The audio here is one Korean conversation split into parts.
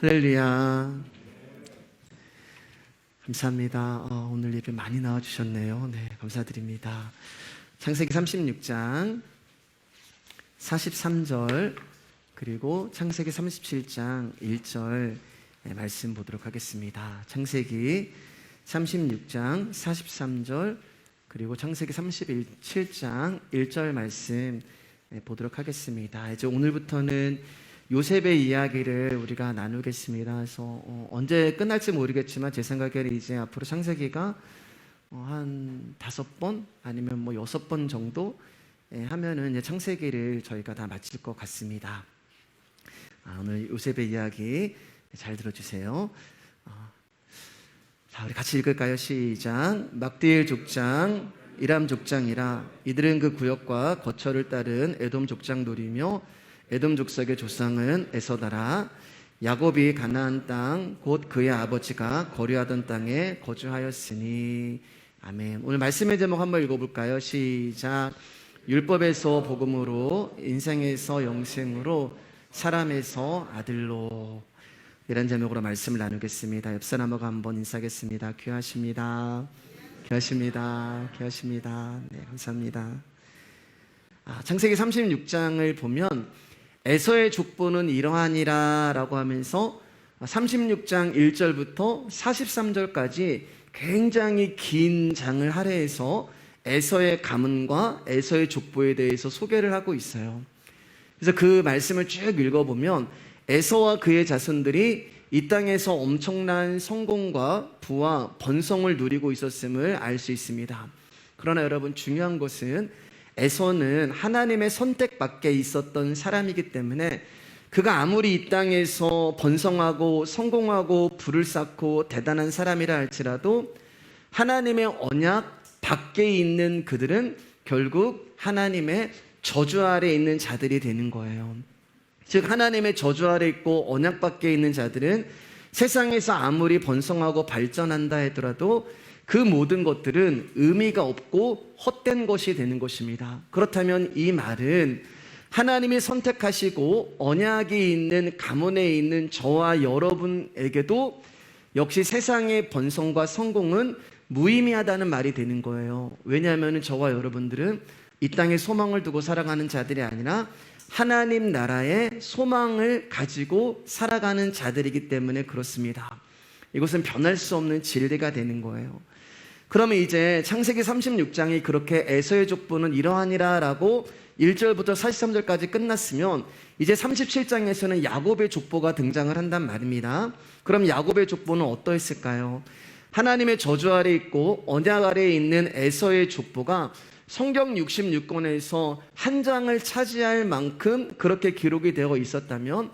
할렐루야. 감사합니다. 오늘 예배 많이 나와주셨네요. 네, 감사드립니다. 창세기 36장 43절 그리고 창세기 37장 1절 말씀 보도록 하겠습니다. 창세기 36장 43절 그리고 창세기 37장 1절 말씀 보도록 하겠습니다. 이제 오늘부터는 요셉의 이야기를 우리가 나누겠습니다. 그래서 언제 끝날지 모르겠지만 제 생각에는 이제 앞으로 창세기가 한 5번 아니면 6번 정도 하면은 이제 창세기를 저희가 다 마칠 것 같습니다. 오늘 요셉의 이야기 잘 들어주세요. 자, 우리 같이 읽을까요? 시작. 막디엘 족장, 이람 족장이라 이들은 그 구역과 거처를 따른 에돔 족장 놀이며 에돔 족속의 조상은 에서다라. 야곱이 가나안 땅 곧 그의 아버지가 거류하던 땅에 거주하였으니. 아멘. 오늘 말씀의 제목 한번 읽어볼까요? 시작. 율법에서 복음으로, 인생에서 영생으로, 사람에서 아들로. 이런 제목으로 말씀을 나누겠습니다. 옆 사람하고 한번 인사하겠습니다. 귀하십니다. 귀하십니다. 귀하십니다. 네, 감사합니다. 창세기 36장을 보면 에서의 족보는 이러하니라 라고 하면서 36장 1절부터 43절까지 굉장히 긴 장을 할애해서 에서의 가문과 에서의 족보에 대해서 소개를 하고 있어요. 그래서 그 말씀을 쭉 읽어보면 에서와 그의 자손들이 이 땅에서 엄청난 성공과 부와 번성을 누리고 있었음을 알 수 있습니다. 그러나 여러분, 중요한 것은 에서는 하나님의 선택 밖에 있었던 사람이기 때문에 그가 아무리 이 땅에서 번성하고 성공하고 부를 쌓고 대단한 사람이라 할지라도 하나님의 언약 밖에 있는 그들은 결국 하나님의 저주 아래 있는 자들이 되는 거예요. 즉 하나님의 저주 아래 있고 언약 밖에 있는 자들은 세상에서 아무리 번성하고 발전한다 하더라도 그 모든 것들은 의미가 없고 헛된 것이 되는 것입니다. 그렇다면 이 말은 하나님이 선택하시고 언약이 있는 가문에 있는 저와 여러분에게도 역시 세상의 번성과 성공은 무의미하다는 말이 되는 거예요. 왜냐하면 저와 여러분들은 이 땅에 소망을 두고 살아가는 자들이 아니라 하나님 나라의 소망을 가지고 살아가는 자들이기 때문에 그렇습니다. 이것은 변할 수 없는 진리가 되는 거예요. 그러면 이제 창세기 36장이 그렇게 에서의 족보는 이러하니라 라고 1절부터 43절까지 끝났으면 이제 37장에서는 야곱의 족보가 등장을 한단 말입니다. 그럼 야곱의 족보는 어떠했을까요? 하나님의 저주 아래 있고 언약 아래에 있는 에서의 족보가 성경 66권에서 한 장을 차지할 만큼 그렇게 기록이 되어 있었다면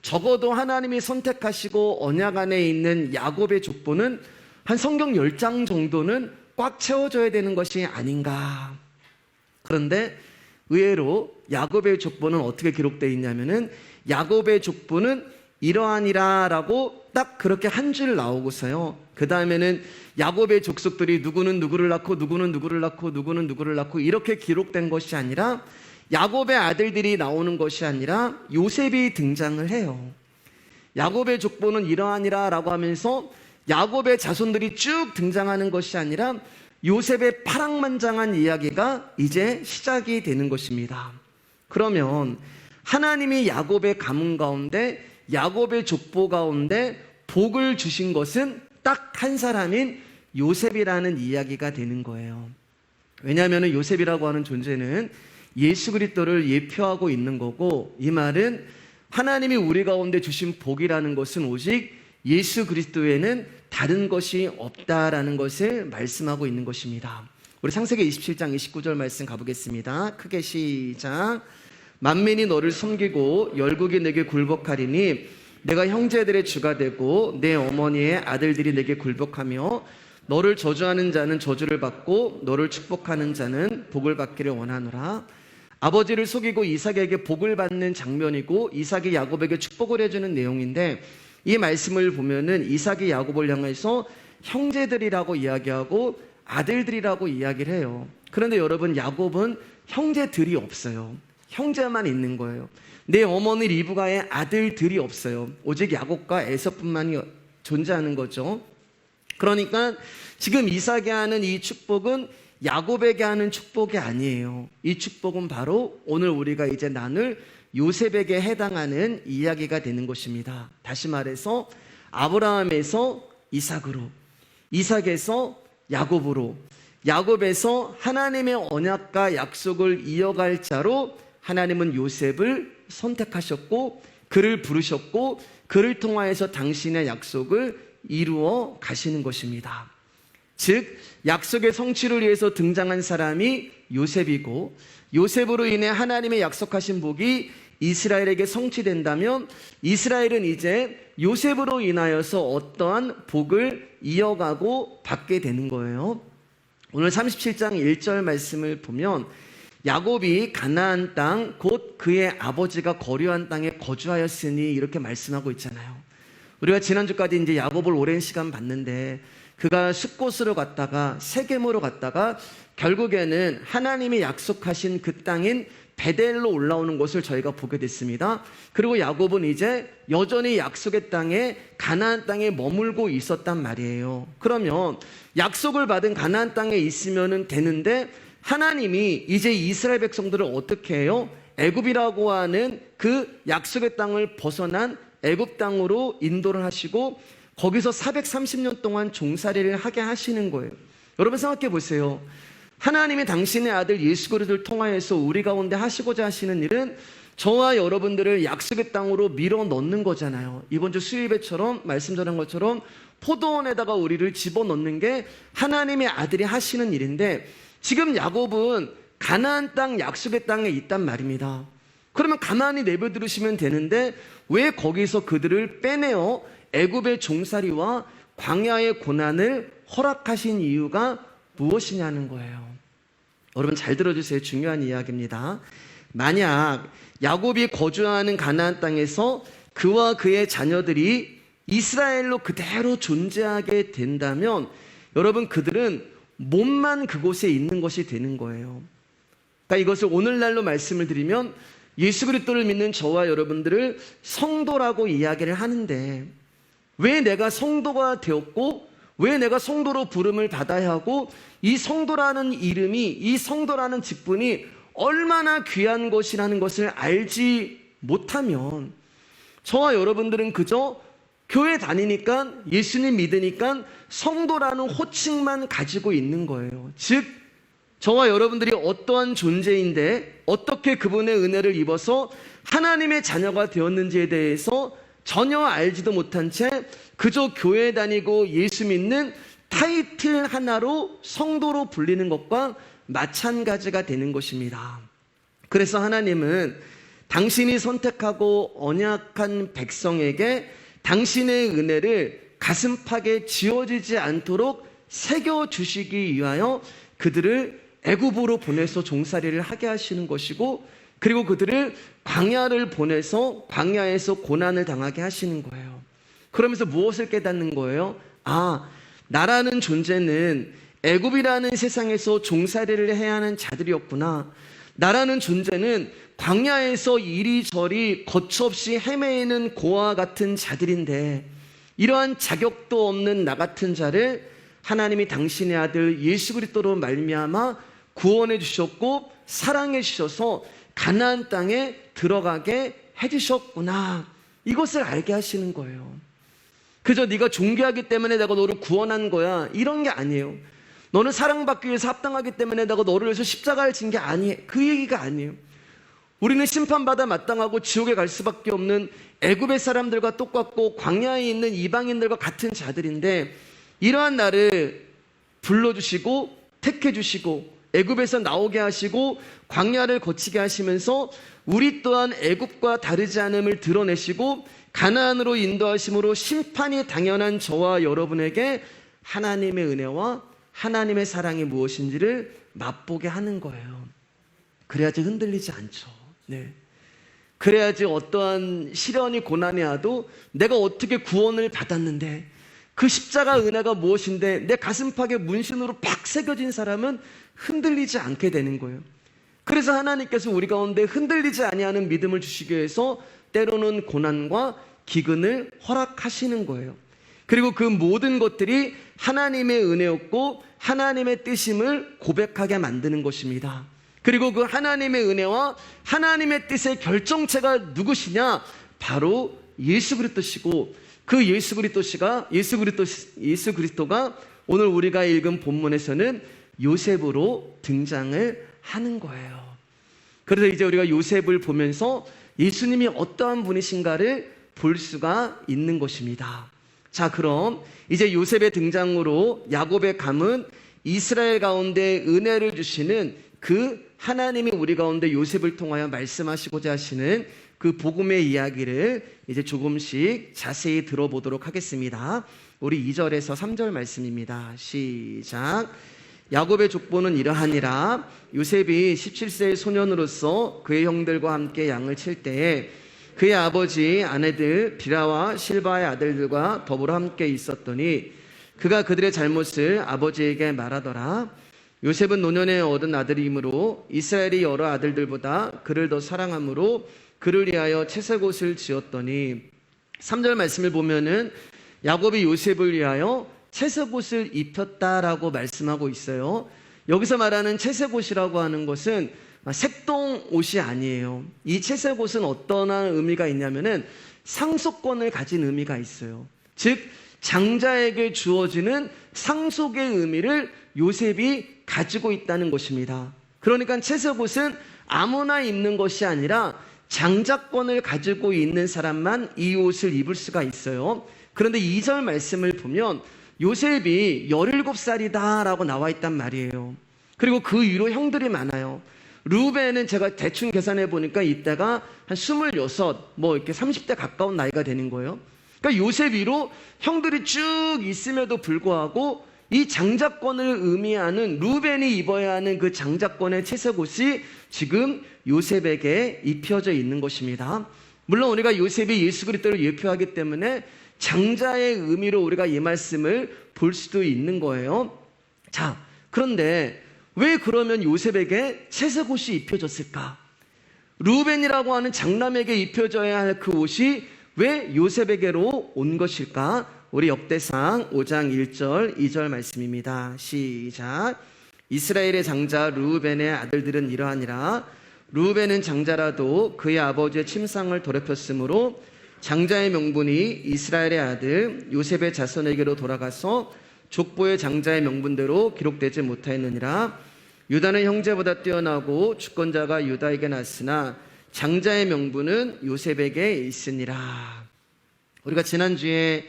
적어도 하나님이 선택하시고 언약 안에 있는 야곱의 족보는 한 성경 10장 정도는 꽉 채워져야 되는 것이 아닌가. 그런데 의외로 야곱의 족보는 어떻게 기록되어 있냐면은 야곱의 족보는 이러하니라 라고 딱 그렇게 한 줄 나오고서요, 그 다음에는 야곱의 족속들이 누구는 누구를 낳고 누구는 누구를 낳고 누구는 누구를 낳고 이렇게 기록된 것이 아니라 야곱의 아들들이 나오는 것이 아니라 요셉이 등장을 해요. 야곱의 족보는 이러하니라 라고 하면서 야곱의 자손들이 쭉 등장하는 것이 아니라 요셉의 파랑만장한 이야기가 이제 시작이 되는 것입니다. 그러면 하나님이 야곱의 가문 가운데 야곱의 족보 가운데 복을 주신 것은 딱 한 사람인 요셉이라는 이야기가 되는 거예요. 왜냐하면 요셉이라고 하는 존재는 예수 그리스도를 예표하고 있는 거고, 이 말은 하나님이 우리 가운데 주신 복이라는 것은 오직 예수 그리스도에는 다른 것이 없다라는 것을 말씀하고 있는 것입니다. 우리 창세기 27장 29절 말씀 가보겠습니다. 크게 시작. 만민이 너를 섬기고 열국이 내게 굴복하리니 내가 형제들의 주가 되고 내 어머니의 아들들이 내게 굴복하며 너를 저주하는 자는 저주를 받고 너를 축복하는 자는 복을 받기를 원하노라. 아버지를 속이고 이삭에게 복을 받는 장면이고 이삭이 야곱에게 축복을 해주는 내용인데, 이 말씀을 보면은 이삭이 야곱을 향해서 형제들이라고 이야기하고 아들들이라고 이야기를 해요. 그런데 여러분, 야곱은 형제들이 없어요. 형제만 있는 거예요. 내 어머니 리브가의 아들들이 없어요. 오직 야곱과 에서뿐만이 존재하는 거죠. 그러니까 지금 이삭이 하는 이 축복은 야곱에게 하는 축복이 아니에요. 이 축복은 바로 오늘 우리가 이제 나눌 요셉에게 해당하는 이야기가 되는 것입니다. 다시 말해서 아브라함에서 이삭으로, 이삭에서 야곱으로, 야곱에서 하나님의 언약과 약속을 이어갈 자로 하나님은 요셉을 선택하셨고 그를 부르셨고 그를 통하여서 당신의 약속을 이루어 가시는 것입니다. 즉 약속의 성취를 위해서 등장한 사람이 요셉이고 요셉으로 인해 하나님의 약속하신 복이 이스라엘에게 성취된다면 이스라엘은 이제 요셉으로 인하여서 어떠한 복을 이어가고 받게 되는 거예요. 오늘 37장 1절 말씀을 보면 야곱이 가나안 땅 곧 그의 아버지가 거류한 땅에 거주하였으니 이렇게 말씀하고 있잖아요. 우리가 지난주까지 이제 야곱을 오랜 시간 봤는데 그가 숫곳으로 갔다가 세겜으로 갔다가 결국에는 하나님이 약속하신 그 땅인 베델로 올라오는 것을 저희가 보게 됐습니다. 그리고 야곱은 이제 여전히 약속의 땅에 가나안 땅에 머물고 있었단 말이에요. 그러면 약속을 받은 가나안 땅에 있으면 되는데 하나님이 이제 이스라엘 백성들을 어떻게 해요? 애굽이라고 하는 그 약속의 땅을 벗어난 애굽 땅으로 인도를 하시고 거기서 430년 동안 종살이를 하게 하시는 거예요. 여러분 생각해 보세요. 하나님이 당신의 아들 예수 그리스도를 통하여서 우리 가운데 하시고자 하시는 일은 저와 여러분들을 약속의 땅으로 밀어 넣는 거잖아요. 이번 주 수요예배처럼 말씀 전한 것처럼 포도원에다가 우리를 집어넣는 게 하나님의 아들이 하시는 일인데 지금 야곱은 가나안 땅 약속의 땅에 있단 말입니다. 그러면 가만히 내버려두시면 되는데 왜 거기서 그들을 빼내어 애굽의 종살이와 광야의 고난을 허락하신 이유가 무엇이냐는 거예요. 여러분 잘 들어주세요. 중요한 이야기입니다. 만약 야곱이 거주하는 가나안 땅에서 그와 그의 자녀들이 이스라엘로 그대로 존재하게 된다면 여러분 그들은 몸만 그곳에 있는 것이 되는 거예요. 그러니까 이것을 오늘날로 말씀을 드리면 예수 그리스도를 믿는 저와 여러분들을 성도라고 이야기를 하는데 왜 내가 성도가 되었고 왜 내가 성도로 부름을 받아야 하고 이 성도라는 이름이 이 성도라는 직분이 얼마나 귀한 것이라는 것을 알지 못하면 저와 여러분들은 그저 교회 다니니까 예수님 믿으니까 성도라는 호칭만 가지고 있는 거예요. 즉 저와 여러분들이 어떠한 존재인데 어떻게 그분의 은혜를 입어서 하나님의 자녀가 되었는지에 대해서 전혀 알지도 못한 채 그저 교회 다니고 예수 믿는 타이틀 하나로 성도로 불리는 것과 마찬가지가 되는 것입니다. 그래서 하나님은 당신이 선택하고 언약한 백성에게 당신의 은혜를 가슴팍에 지워지지 않도록 새겨주시기 위하여 그들을 애굽으로 보내서 종살이를 하게 하시는 것이고 그리고 그들을 광야를 보내서 광야에서 고난을 당하게 하시는 거예요. 그러면서 무엇을 깨닫는 거예요? 아, 나라는 존재는 애굽이라는 세상에서 종살이를 해야 하는 자들이었구나. 나라는 존재는 광야에서 이리저리 거처없이 헤매이는 고아와 같은 자들인데 이러한 자격도 없는 나 같은 자를 하나님이 당신의 아들 예수 그리스도로 말미암아 구원해 주셨고 사랑해 주셔서 가나안 땅에 들어가게 해주셨구나. 이것을 알게 하시는 거예요. 그저 네가 존귀하기 때문에 내가 너를 구원한 거야 이런 게 아니에요. 너는 사랑받기 위해서 합당하기 때문에 내가 너를 위해서 십자가를 진 게 아니에요. 그 얘기가 아니에요. 우리는 심판받아 마땅하고 지옥에 갈 수밖에 없는 애굽의 사람들과 똑같고 광야에 있는 이방인들과 같은 자들인데 이러한 나를 불러주시고 택해주시고 애굽에서 나오게 하시고 광야를 거치게 하시면서 우리 또한 애굽과 다르지 않음을 드러내시고 가나안으로 인도하심으로 심판이 당연한 저와 여러분에게 하나님의 은혜와 하나님의 사랑이 무엇인지를 맛보게 하는 거예요. 그래야지 흔들리지 않죠. 네. 그래야지 어떠한 시련이 고난이 와도 내가 어떻게 구원을 받았는데 그 십자가 은혜가 무엇인데 내 가슴팍에 문신으로 팍 새겨진 사람은 흔들리지 않게 되는 거예요. 그래서 하나님께서 우리 가운데 흔들리지 아니하는 믿음을 주시기 위해서 때로는 고난과 기근을 허락하시는 거예요. 그리고 그 모든 것들이 하나님의 은혜였고 하나님의 뜻임을 고백하게 만드는 것입니다. 그리고 그 하나님의 은혜와 하나님의 뜻의 결정체가 누구시냐? 바로 예수 그리스도시고, 그 예수 그리스도가 오늘 우리가 읽은 본문에서는 요셉으로 등장을 하는 거예요. 그래서 이제 우리가 요셉을 보면서 예수님이 어떠한 분이신가를 볼 수가 있는 것입니다. 자, 그럼 이제 요셉의 등장으로 야곱의 감은 이스라엘 가운데 은혜를 주시는 그 하나님이 우리 가운데 요셉을 통하여 말씀하시고자 하시는 그 복음의 이야기를 이제 조금씩 자세히 들어보도록 하겠습니다. 우리 2절에서 3절 말씀입니다. 시작. 야곱의 족보는 이러하니라. 요셉이 17세의 소년으로서 그의 형들과 함께 양을 칠 때에 그의 아버지 아내들 비라와 실바의 아들들과 더불어 함께 있었더니 그가 그들의 잘못을 아버지에게 말하더라. 요셉은 노년에 얻은 아들이므로 이스라엘이 여러 아들들보다 그를 더 사랑하므로 그를 위하여 채색옷을 지었더니 3절 말씀을 보면은 야곱이 요셉을 위하여 채색옷을 입혔다라고 말씀하고 있어요. 여기서 말하는 채색옷이라고 하는 것은 색동옷이 아니에요. 이 채색옷은 어떤 의미가 있냐면은 상속권을 가진 의미가 있어요. 즉 장자에게 주어지는 상속의 의미를 요셉이 가지고 있다는 것입니다. 그러니까 채색옷은 아무나 입는 것이 아니라 장자권을 가지고 있는 사람만 이 옷을 입을 수가 있어요. 그런데 2절 말씀을 보면 요셉이 17살이다 라고 나와 있단 말이에요. 그리고 그 위로 형들이 많아요. 루벤은 제가 대충 계산해 보니까 이때가 한 26, 이렇게 30대 가까운 나이가 되는 거예요. 그러니까 요셉 위로 형들이 쭉 있음에도 불구하고 이 장자권을 의미하는 루벤이 입어야 하는 그 장자권의 채색옷이 지금 요셉에게 입혀져 있는 것입니다. 물론 우리가 요셉이 예수 그리스도를 예표하기 때문에 장자의 의미로 우리가 이 말씀을 볼 수도 있는 거예요. 자, 그런데 왜 그러면 요셉에게 채색옷이 입혀졌을까? 루벤이라고 하는 장남에게 입혀져야 할 그 옷이 왜 요셉에게로 온 것일까? 우리 역대상 5장 1절 2절 말씀입니다. 시작. 이스라엘의 장자 르우벤의 아들들은 이러하니라. 르우벤은 장자라도 그의 아버지의 침상을 더럽혔으므로 장자의 명분이 이스라엘의 아들 요셉의 자손에게로 돌아가서 족보의 장자의 명분대로 기록되지 못하였느니라. 유다는 형제보다 뛰어나고 주권자가 유다에게 났으나 장자의 명분은 요셉에게 있으니라. 우리가 지난주에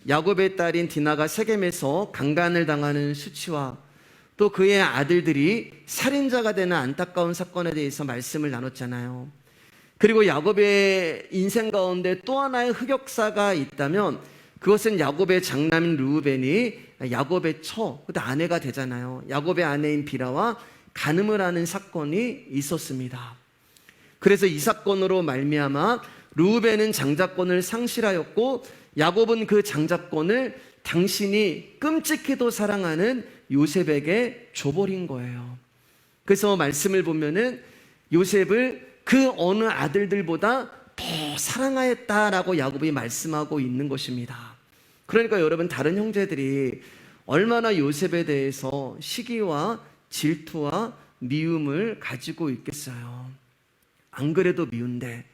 야곱의 딸인 디나가 세겜에서 강간을 당하는 수치와 또 그의 아들들이 살인자가 되는 안타까운 사건에 대해서 말씀을 나눴잖아요. 그리고 야곱의 인생 가운데 또 하나의 흑역사가 있다면 그것은 야곱의 장남인 르우벤이 야곱의 그때 아내가 되잖아요. 야곱의 아내인 비라와 간음을 하는 사건이 있었습니다. 그래서 이 사건으로 말미암아 르우벤은 장자권을 상실하였고 야곱은 그 장자권을 당신이 끔찍히도 사랑하는 요셉에게 줘버린 거예요. 그래서 말씀을 보면은 요셉을 그 어느 아들들보다 더 사랑하였다라고 야곱이 말씀하고 있는 것입니다. 그러니까 여러분, 다른 형제들이 얼마나 요셉에 대해서 시기와 질투와 미움을 가지고 있겠어요. 안 그래도 미운데,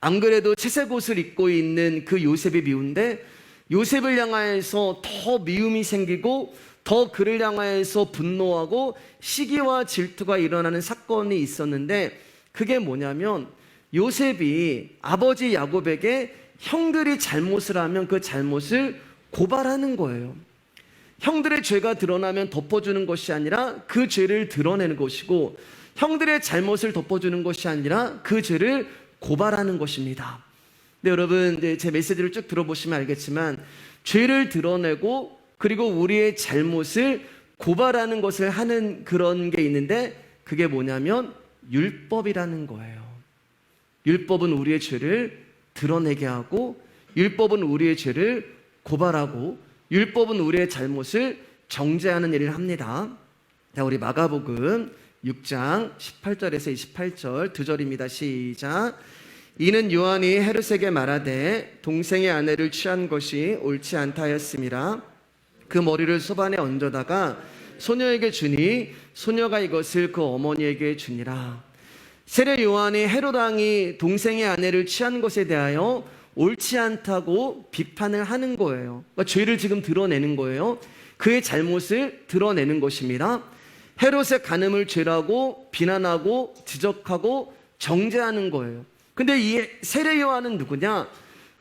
안 그래도 채색옷을 입고 있는 그 요셉이 미운데 요셉을 향하여서 더 미움이 생기고 더 그를 향하여서 분노하고 시기와 질투가 일어나는 사건이 있었는데, 그게 뭐냐면 요셉이 아버지 야곱에게 형들이 잘못을 하면 그 잘못을 고발하는 거예요. 형들의 죄가 드러나면 덮어주는 것이 아니라 그 죄를 드러내는 것이고, 형들의 잘못을 덮어주는 것이 아니라 그 죄를 고발하는 것입니다. 근데 여러분, 제 메시지를 쭉 들어보시면 알겠지만 죄를 드러내고 그리고 우리의 잘못을 고발하는 것을 하는 그런 게 있는데, 그게 뭐냐면 율법이라는 거예요. 율법은 우리의 죄를 드러내게 하고, 율법은 우리의 죄를 고발하고, 율법은 우리의 잘못을 정죄하는 일을 합니다. 자, 우리 마가복음 6장 18절에서 28절 두 절입니다. 시작. 이는 요한이 헤롯에게 말하되 동생의 아내를 취한 것이 옳지 않다 하였음이라. 그 머리를 소반에 얹어다가 소녀에게 주니 소녀가 이것을 그 어머니에게 주니라. 세례 요한이 헤롯 왕이 동생의 아내를 취한 것에 대하여 옳지 않다고 비판을 하는 거예요. 그러니까 죄를 지금 드러내는 거예요. 그의 잘못을 드러내는 것입니다. 헤롯의 간음을 죄라고 비난하고 지적하고 정죄하는 거예요. 근데 이 세례 요한은 누구냐?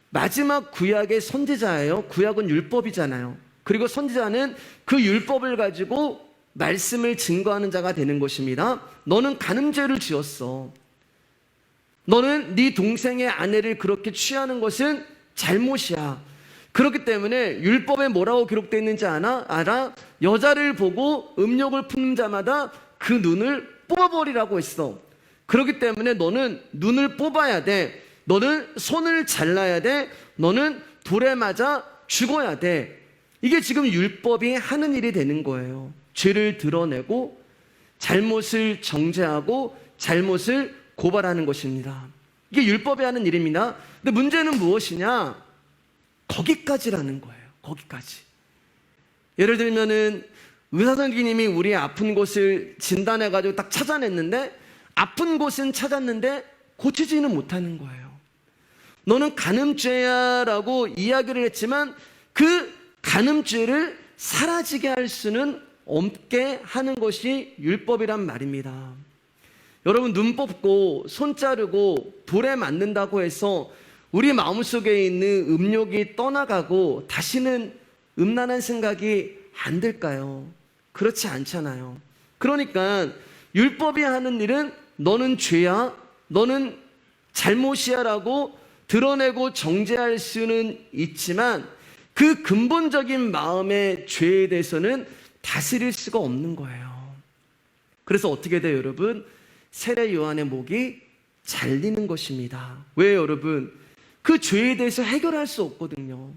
마지막 구약의 선지자예요. 구약은 율법이잖아요. 그리고 선지자는 그 율법을 가지고 말씀을 증거하는 자가 되는 것입니다. 너는 간음죄를 지었어. 너는 네 동생의 아내를 그렇게 취하는 것은 잘못이야. 그렇기 때문에 율법에 뭐라고 기록되어 있는지 알아? 여자를 보고 음욕을 품는 자마다 그 눈을 뽑아버리라고 했어. 그렇기 때문에 너는 눈을 뽑아야 돼. 너는 손을 잘라야 돼. 너는 돌에 맞아 죽어야 돼. 이게 지금 율법이 하는 일이 되는 거예요. 죄를 드러내고 잘못을 정죄하고 잘못을 고발하는 것입니다. 이게 율법이 하는 일입니다. 근데 문제는 무엇이냐? 거기까지라는 거예요. 거기까지. 예를 들면은 의사 선생님이 우리의 아픈 곳을 진단해가지고 딱 찾아냈는데 아픈 곳은 찾았는데 고치지는 못하는 거예요. 너는 간음죄야 라고 이야기를 했지만 그 간음죄를 사라지게 할 수는 없게 하는 것이 율법이란 말입니다. 여러분, 눈 뽑고 손 자르고 돌에 맞는다고 해서 우리 마음속에 있는 음욕이 떠나가고 다시는 음란한 생각이 안 들까요? 그렇지 않잖아요. 그러니까 율법이 하는 일은 너는 죄야, 너는 잘못이야 라고 드러내고 정죄할 수는 있지만 그 근본적인 마음의 죄에 대해서는 다스릴 수가 없는 거예요. 그래서 어떻게 돼요, 여러분? 세례 요한의 목이 잘리는 것입니다. 왜, 여러분? 그 죄에 대해서 해결할 수 없거든요.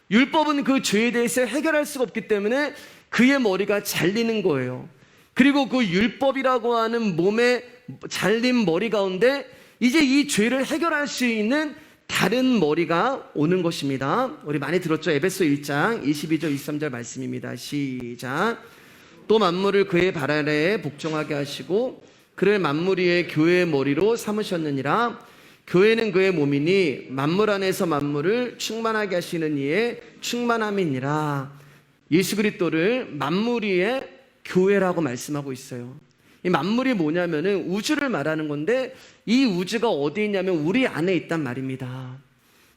율법은 그 죄에 대해서 해결할 수가 없기 때문에 그의 머리가 잘리는 거예요. 그리고 그 율법이라고 하는 몸에 잘린 머리 가운데 이제 이 죄를 해결할 수 있는 다른 머리가 오는 것입니다. 우리 많이 들었죠? 에베소 1장 22절 23절 말씀입니다. 시작. 또 만물을 그의 발 아래에 복종하게 하시고 그를 만물 위에 교회의 머리로 삼으셨느니라. 교회는 그의 몸이니 만물 안에서 만물을 충만하게 하시는 이의 충만함이니라. 예수 그리스도를 만물 위에 교회라고 말씀하고 있어요. 이 만물이 뭐냐면은 우주를 말하는 건데 이 우주가 어디 있냐면 우리 안에 있단 말입니다.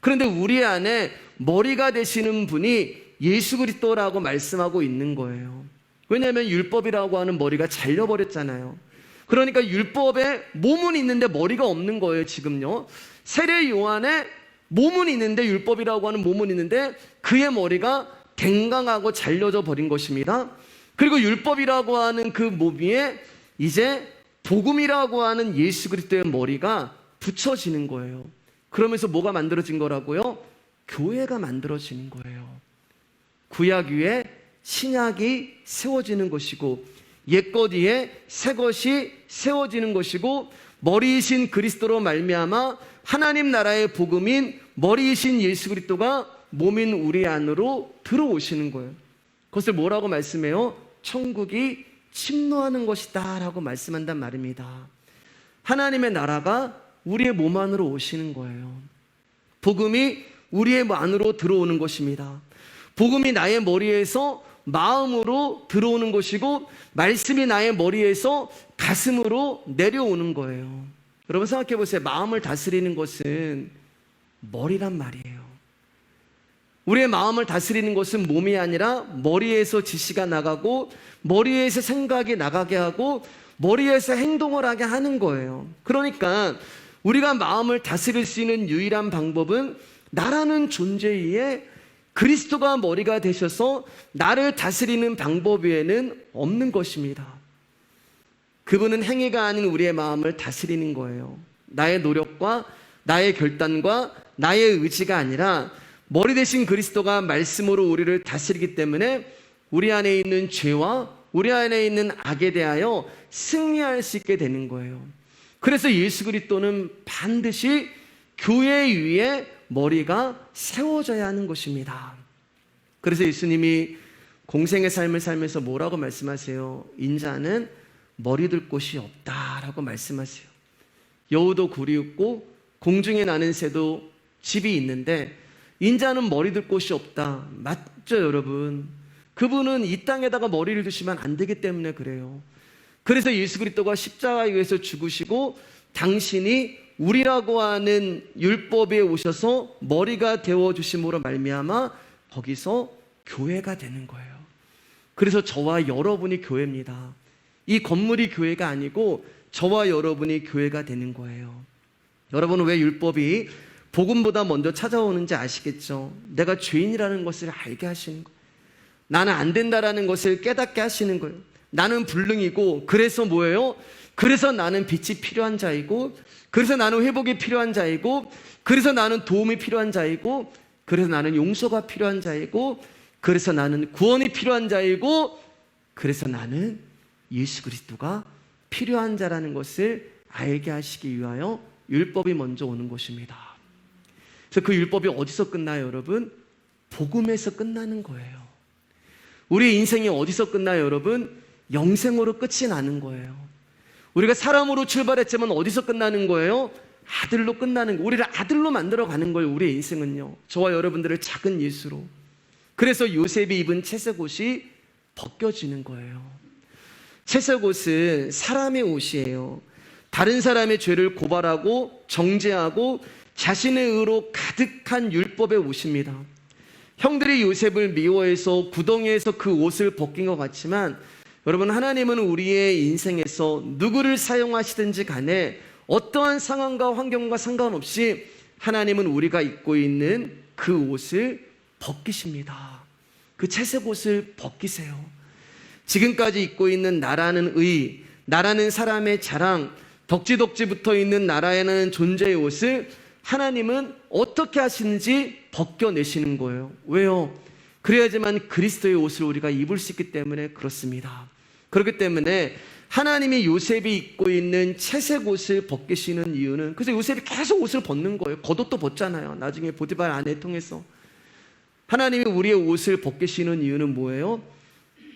그런데 우리 안에 머리가 되시는 분이 예수 그리스도라고 말씀하고 있는 거예요. 왜냐하면 율법이라고 하는 머리가 잘려버렸잖아요. 그러니까 율법에 몸은 있는데 머리가 없는 거예요. 지금요, 세례 요한의 몸은 있는데, 율법이라고 하는 몸은 있는데 그의 머리가 댕강하고 잘려져 버린 것입니다. 그리고 율법이라고 하는 그 몸 위에 이제 복음이라고 하는 예수 그리스도의 머리가 붙여지는 거예요. 그러면서 뭐가 만들어진 거라고요? 교회가 만들어지는 거예요. 구약 위에 신약이 세워지는 것이고 옛것 위에 새것이 세워지는 것이고 머리이신 그리스도로 말미암아 하나님 나라의 복음인 머리이신 예수 그리스도가 몸인 우리 안으로 들어오시는 거예요. 그것을 뭐라고 말씀해요? 천국이 침노하는 것이다 라고 말씀한단 말입니다. 하나님의 나라가 우리의 몸 안으로 오시는 거예요. 복음이 우리의 안으로 들어오는 것입니다. 복음이 나의 머리에서 마음으로 들어오는 것이고 말씀이 나의 머리에서 가슴으로 내려오는 거예요. 여러분 생각해 보세요. 마음을 다스리는 것은 머리란 말이에요. 우리의 마음을 다스리는 것은 몸이 아니라 머리에서 지시가 나가고 머리에서 생각이 나가게 하고 머리에서 행동을 하게 하는 거예요. 그러니까 우리가 마음을 다스릴 수 있는 유일한 방법은 나라는 존재 위에 그리스도가 머리가 되셔서 나를 다스리는 방법 외에는 없는 것입니다. 그분은 행위가 아닌 우리의 마음을 다스리는 거예요. 나의 노력과 나의 결단과 나의 의지가 아니라 머리 대신 그리스도가 말씀으로 우리를 다스리기 때문에 우리 안에 있는 죄와 우리 안에 있는 악에 대하여 승리할 수 있게 되는 거예요. 그래서 예수 그리스도는 반드시 교회 위에 머리가 세워져야 하는 것입니다. 그래서 예수님이 공생의 삶을 살면서 뭐라고 말씀하세요? 인자는 머리 둘 곳이 없다라고 말씀하세요. 여우도 굴이 있고 공중에 나는 새도 집이 있는데 인자는 머리 둘 곳이 없다. 맞죠, 여러분? 그분은 이 땅에다가 머리를 두시면 안 되기 때문에 그래요. 그래서 예수 그리스도가 십자가에 의해서 죽으시고 당신이 우리라고 하는 율법에 오셔서 머리가 되어주심으로 말미암아 거기서 교회가 되는 거예요. 그래서 저와 여러분이 교회입니다. 이 건물이 교회가 아니고 저와 여러분이 교회가 되는 거예요. 여러분은 왜 율법이 복음보다 먼저 찾아오는지 아시겠죠? 내가 죄인이라는 것을 알게 하시는 거예요. 나는 안 된다라는 것을 깨닫게 하시는 거예요. 나는 불능이고 그래서 뭐예요? 그래서 나는 빛이 필요한 자이고 그래서 나는 회복이 필요한 자이고 그래서 나는 도움이 필요한 자이고 그래서 나는 용서가 필요한 자이고 그래서 나는 구원이 필요한 자이고 그래서 나는 예수 그리스도가 필요한 자라는 것을 알게 하시기 위하여 율법이 먼저 오는 것입니다. 그래서 그 율법이 어디서 끝나요, 여러분? 복음에서 끝나는 거예요. 우리의 인생이 어디서 끝나요, 여러분? 영생으로 끝이 나는 거예요. 우리가 사람으로 출발했지만 어디서 끝나는 거예요? 아들로 끝나는 거예요. 우리를 아들로 만들어가는 거예요, 우리의 인생은요. 저와 여러분들을 작은 예수로. 그래서 요셉이 입은 채색 옷이 벗겨지는 거예요. 채색 옷은 사람의 옷이에요. 다른 사람의 죄를 고발하고 정죄하고 자신의 의로 가득한 율법의 옷입니다. 형들이 요셉을 미워해서 구덩이에서 그 옷을 벗긴 것 같지만 여러분, 하나님은 우리의 인생에서 누구를 사용하시든지 간에 어떠한 상황과 환경과 상관없이 하나님은 우리가 입고 있는 그 옷을 벗기십니다. 그 채색 옷을 벗기세요. 지금까지 입고 있는 나라는 의, 나라는 사람의 자랑, 덕지덕지 붙어 있는 나라에는 존재의 옷을 하나님은 어떻게 하시는지 벗겨내시는 거예요. 왜요? 그래야지만 그리스도의 옷을 우리가 입을 수 있기 때문에 그렇습니다. 그렇기 때문에 하나님이 요셉이 입고 있는 채색 옷을 벗기시는 이유는, 그래서 요셉이 계속 옷을 벗는 거예요. 겉옷도 벗잖아요. 나중에 보디발 아내 통해서. 하나님이 우리의 옷을 벗기시는 이유는 뭐예요?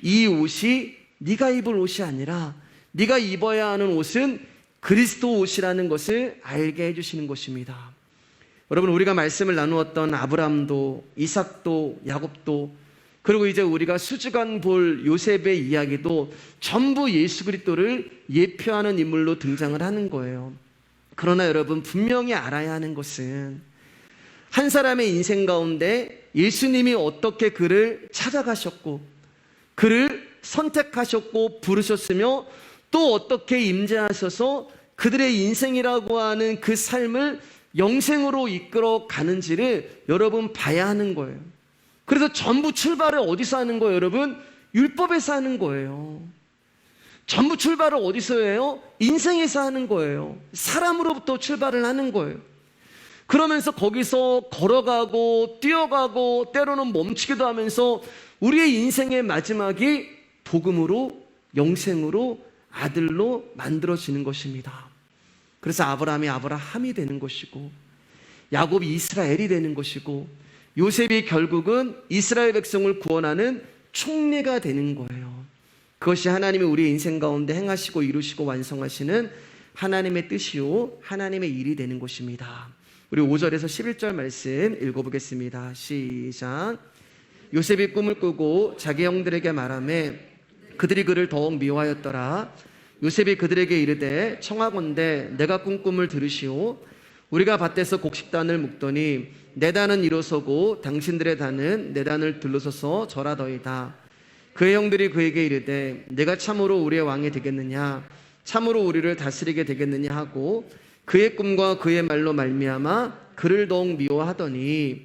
이 옷이 네가 입을 옷이 아니라 네가 입어야 하는 옷은 그리스도 옷이라는 것을 알게 해주시는 것입니다. 여러분, 우리가 말씀을 나누었던 아브라함도 이삭도 야곱도 그리고 이제 우리가 수주간 볼 요셉의 이야기도 전부 예수 그리스도를 예표하는 인물로 등장을 하는 거예요. 그러나 여러분, 분명히 알아야 하는 것은 한 사람의 인생 가운데 예수님이 어떻게 그를 찾아가셨고 그를 선택하셨고 부르셨으며 또 어떻게 임재하셔서 그들의 인생이라고 하는 그 삶을 영생으로 이끌어 가는지를 여러분 봐야 하는 거예요. 그래서 전부 출발을 어디서 하는 거예요, 여러분? 율법에서 하는 거예요. 전부 출발을 어디서 해요? 인생에서 하는 거예요. 사람으로부터 출발을 하는 거예요. 그러면서 거기서 걸어가고 뛰어가고 때로는 멈추기도 하면서 우리의 인생의 마지막이 복음으로 영생으로 아들로 만들어지는 것입니다. 그래서 아브라함이 아브라함이 되는 것이고 야곱이 이스라엘이 되는 것이고 요셉이 결국은 이스라엘 백성을 구원하는 총리가 되는 거예요. 그것이 하나님이 우리의 인생 가운데 행하시고 이루시고 완성하시는 하나님의 뜻이요 하나님의 일이 되는 것입니다. 우리 5절에서 11절 말씀 읽어보겠습니다. 시작. 요셉이 꿈을 꾸고 자기 형들에게 말하매 그들이 그를 더욱 미워하였더라. 요셉이 그들에게 이르되 청하건대 내가 꾼 꿈을 들으시오. 우리가 밭에서 곡식단을 묶더니 내 단은 일어서고 당신들의 단은 내 단을 둘러서서 절하더이다. 그의 형들이 그에게 이르되 내가 참으로 우리의 왕이 되겠느냐 참으로 우리를 다스리게 되겠느냐 하고 그의 꿈과 그의 말로 말미암아 그를 더욱 미워하더니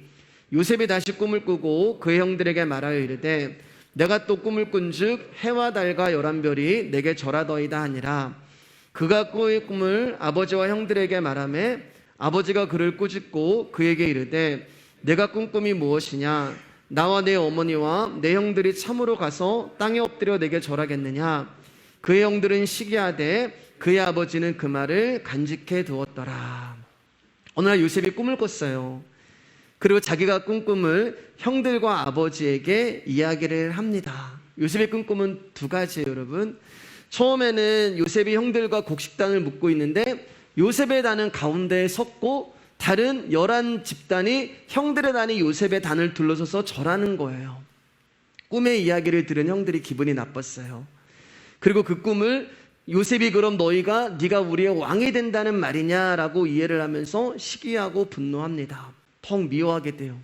요셉이 다시 꿈을 꾸고 그의 형들에게 말하여 이르되 내가 또 꿈을 꾼즉 해와 달과 11별이 내게 절하더이다 하니라. 그가 꾸의 꿈을 아버지와 형들에게 말하매 아버지가 그를 꾸짖고 그에게 이르되 내가 꾼 꿈이 무엇이냐 나와 내 어머니와 내 형들이 참으로 가서 땅에 엎드려 내게 절하겠느냐? 그의 형들은 시기하되 그의 아버지는 그 말을 간직해 두었더라. 어느 날 요셉이 꿈을 꿨어요. 그리고 자기가 꾼 꿈을 형들과 아버지에게 이야기를 합니다. 요셉이 꾼 꿈은 두 가지예요, 여러분. 처음에는 요셉이 형들과 곡식단을 묶고 있는데 요셉의 단은 가운데에 섰고 다른 11집단이 형들의 단이 요셉의 단을 둘러서서 절하는 거예요. 꿈의 이야기를 들은 형들이 기분이 나빴어요. 그리고 그 꿈을 요셉이 그럼 너희가 네가 우리의 왕이 된다는 말이냐라고 이해를 하면서 시기하고 분노합니다. 턱 미워하게 돼요.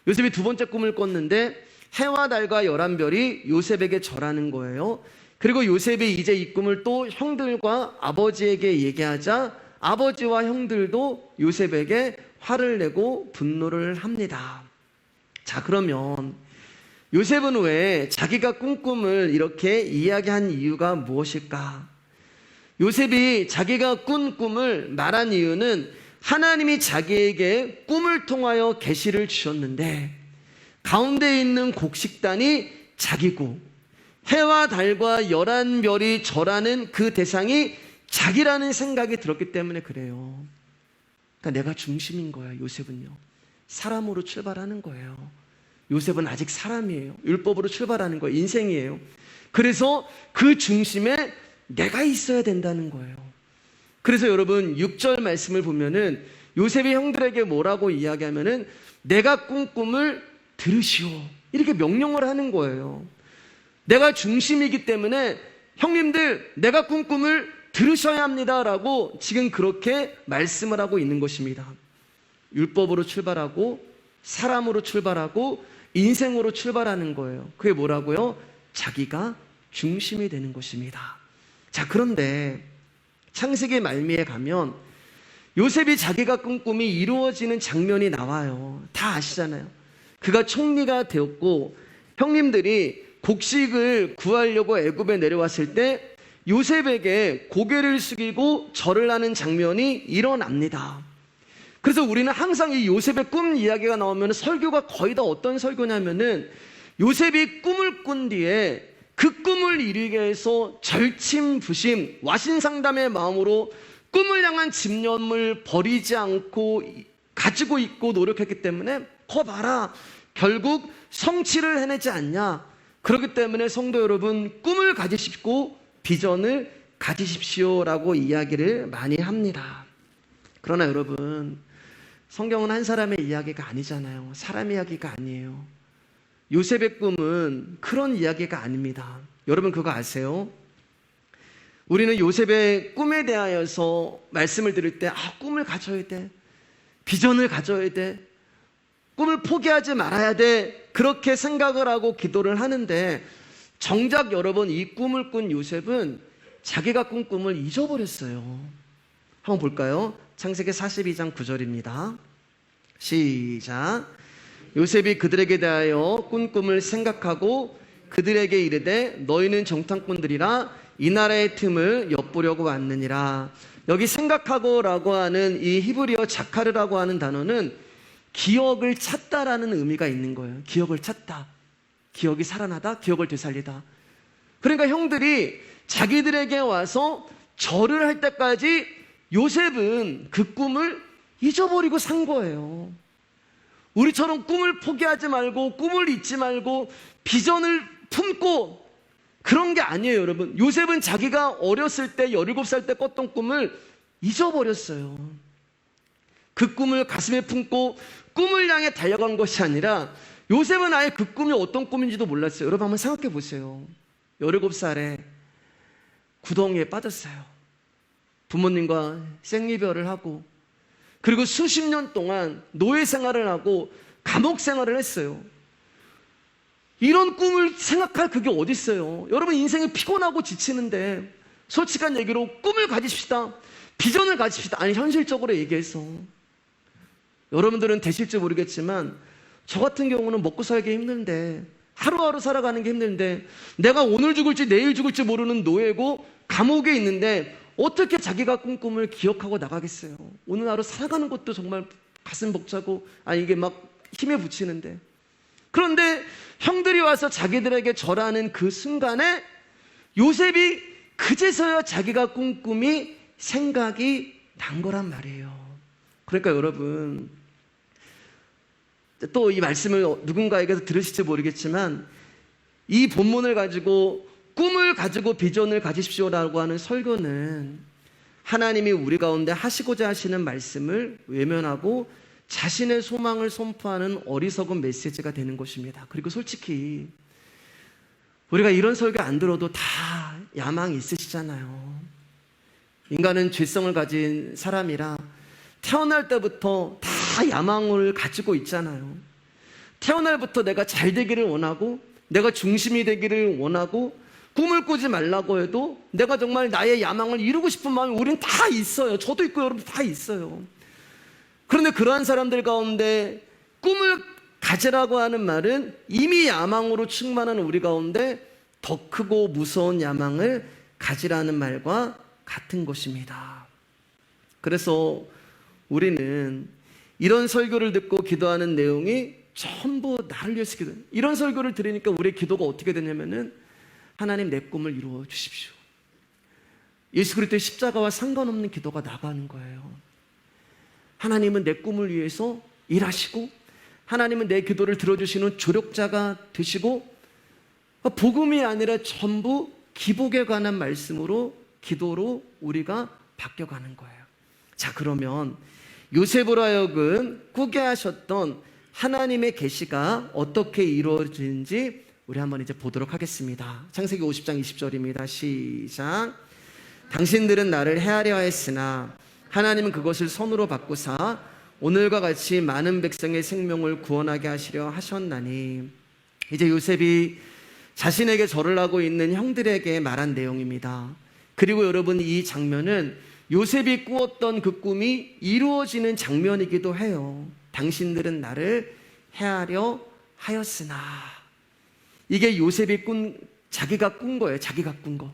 요셉이 두 번째 꿈을 꿨는데 해와 달과 11별이 요셉에게 절하는 거예요. 그리고 요셉이 이제 이 꿈을 또 형들과 아버지에게 얘기하자 아버지와 형들도 요셉에게 화를 내고 분노를 합니다. 자, 그러면 요셉은 왜 자기가 꾼 꿈을 이렇게 이야기한 이유가 무엇일까? 요셉이 자기가 꾼 꿈을 말한 이유는 하나님이 자기에게 꿈을 통하여 계시를 주셨는데 가운데 있는 곡식단이 자기고 해와 달과 11별이 절하는 그 대상이 자기라는 생각이 들었기 때문에 그래요. 그러니까 내가 중심인 거야. 요셉은요. 사람으로 출발하는 거예요. 요셉은 아직 사람이에요. 율법으로 출발하는 거예요. 인생이에요. 그래서 그 중심에 내가 있어야 된다는 거예요. 그래서 여러분 6절 말씀을 보면은 요셉이 형들에게 뭐라고 이야기하면은 내가 꾼 꿈을 들으시오 이렇게 명령을 하는 거예요. 내가 중심이기 때문에 형님들 내가 꾼 꿈을 들으셔야 합니다라고 지금 그렇게 말씀을 하고 있는 것입니다. 율법으로 출발하고 사람으로 출발하고 인생으로 출발하는 거예요. 그게 뭐라고요? 자기가 중심이 되는 것입니다. 자, 그런데 창세기 말미에 가면 요셉이 자기가 꾼 꿈이 이루어지는 장면이 나와요. 다 아시잖아요. 그가 총리가 되었고 형님들이 곡식을 구하려고 애굽에 내려왔을 때 요셉에게 고개를 숙이고 절을 하는 장면이 일어납니다. 그래서 우리는 항상 이 요셉의 꿈 이야기가 나오면 설교가 거의 다 어떤 설교냐면은 요셉이 꿈을 꾼 뒤에 그 꿈을 이루기 위해서 절침부심 와신상담의 마음으로 꿈을 향한 집념을 버리지 않고 가지고 있고 노력했기 때문에 봐라 결국 성취를 해내지 않냐. 그렇기 때문에 성도 여러분 꿈을 가지시고 비전을 가지십시오라고 이야기를 많이 합니다. 그러나 여러분 성경은 한 사람의 이야기가 아니잖아요. 사람 이야기가 아니에요. 요셉의 꿈은 그런 이야기가 아닙니다. 여러분 그거 아세요? 우리는 요셉의 꿈에 대하여서 말씀을 들을 때 꿈을 가져야 돼. 비전을 가져야 돼. 꿈을 포기하지 말아야 돼. 그렇게 생각을 하고 기도를 하는데 정작 여러분 이 꿈을 꾼 요셉은 자기가 꾼 꿈을 잊어버렸어요. 한번 볼까요? 창세기 42장 9절입니다. 시작. 요셉이 그들에게 대하여 꾼 꿈을 생각하고 그들에게 이르되 너희는 정탐꾼들이라 이 나라의 틈을 엿보려고 왔느니라. 여기 생각하고 라고 하는 이 히브리어 자카르라고 하는 단어는 기억을 찾다라는 의미가 있는 거예요. 기억을 찾다. 기억이 살아나다, 기억을 되살리다. 그러니까 형들이 자기들에게 와서 절을 할 때까지 요셉은 그 꿈을 잊어버리고 산 거예요. 우리처럼 꿈을 포기하지 말고 꿈을 잊지 말고 비전을 품고 그런 게 아니에요, 여러분. 요셉은 자기가 어렸을 때 17살 때 꿨던 꿈을 잊어버렸어요. 그 꿈을 가슴에 품고 꿈을 향해 달려간 것이 아니라 요셉은 아예 그 꿈이 어떤 꿈인지도 몰랐어요. 여러분 한번 생각해 보세요. 17살에 구덩이에 빠졌어요. 부모님과 생이별을 하고 그리고 수십 년 동안 노예 생활을 하고 감옥 생활을 했어요. 이런 꿈을 생각할 그게 어디 있어요? 여러분 인생이 피곤하고 지치는데 솔직한 얘기로 꿈을 가지십시다. 비전을 가지십시다. 아니 현실적으로 얘기해서 여러분들은 되실지 모르겠지만 저 같은 경우는 먹고 살기 힘든데 하루하루 살아가는 게 힘든데 내가 오늘 죽을지 내일 죽을지 모르는 노예고 감옥에 있는데 어떻게 자기가 꾼 꿈을 기억하고 나가겠어요? 오늘 하루 살아가는 것도 정말 가슴 벅차고 이게 막 힘에 부치는데 그런데 형들이 와서 자기들에게 절하는 그 순간에 요셉이 그제서야 자기가 꾼 꿈이 생각이 난 거란 말이에요. 그러니까 여러분, 또 이 말씀을 누군가에게서 들으실지 모르겠지만 이 본문을 가지고 꿈을 가지고 비전을 가지십시오라고 하는 설교는 하나님이 우리 가운데 하시고자 하시는 말씀을 외면하고 자신의 소망을 선포하는 어리석은 메시지가 되는 것입니다. 그리고 솔직히 우리가 이런 설교 안 들어도 다 야망이 있으시잖아요. 인간은 죄성을 가진 사람이라 태어날 때부터 다 야망을 가지고 있잖아요. 태어날부터 내가 잘 되기를 원하고 내가 중심이 되기를 원하고 꿈을 꾸지 말라고 해도 내가 정말 나의 야망을 이루고 싶은 마음이 우린 다 있어요. 저도 있고 여러분 다 있어요. 그런데 그러한 사람들 가운데 꿈을 가지라고 하는 말은 이미 야망으로 충만한 우리 가운데 더 크고 무서운 야망을 가지라는 말과 같은 것입니다. 그래서 우리는 이런 설교를 듣고 기도하는 내용이 전부 나를 위해서 기도. 이런 설교를 들으니까 우리의 기도가 어떻게 되냐면은 하나님 내 꿈을 이루어 주십시오. 예수 그리스도의 십자가와 상관없는 기도가 나가는 거예요. 하나님은 내 꿈을 위해서 일하시고 하나님은 내 기도를 들어주시는 조력자가 되시고 복음이 아니라 전부 기복에 관한 말씀으로 기도로 우리가 바뀌어가는 거예요. 자, 그러면 요셉으로 하여금 꾸게 하셨던 하나님의 계시가 어떻게 이루어지는지 우리 한번 이제 보도록 하겠습니다. 창세기 50장 20절입니다. 시작. 당신들은 나를 해하려 했으나 하나님은 그것을 선으로 바꾸사 오늘과 같이 많은 백성의 생명을 구원하게 하시려 하셨나니. 이제 요셉이 자신에게 절을 하고 있는 형들에게 말한 내용입니다. 그리고 여러분, 이 장면은 요셉이 꾸었던 그 꿈이 이루어지는 장면이기도 해요. 당신들은 나를 해하려 하였으나. 이게 요셉이 자기가 꾼 거예요. 자기가 꾼 거.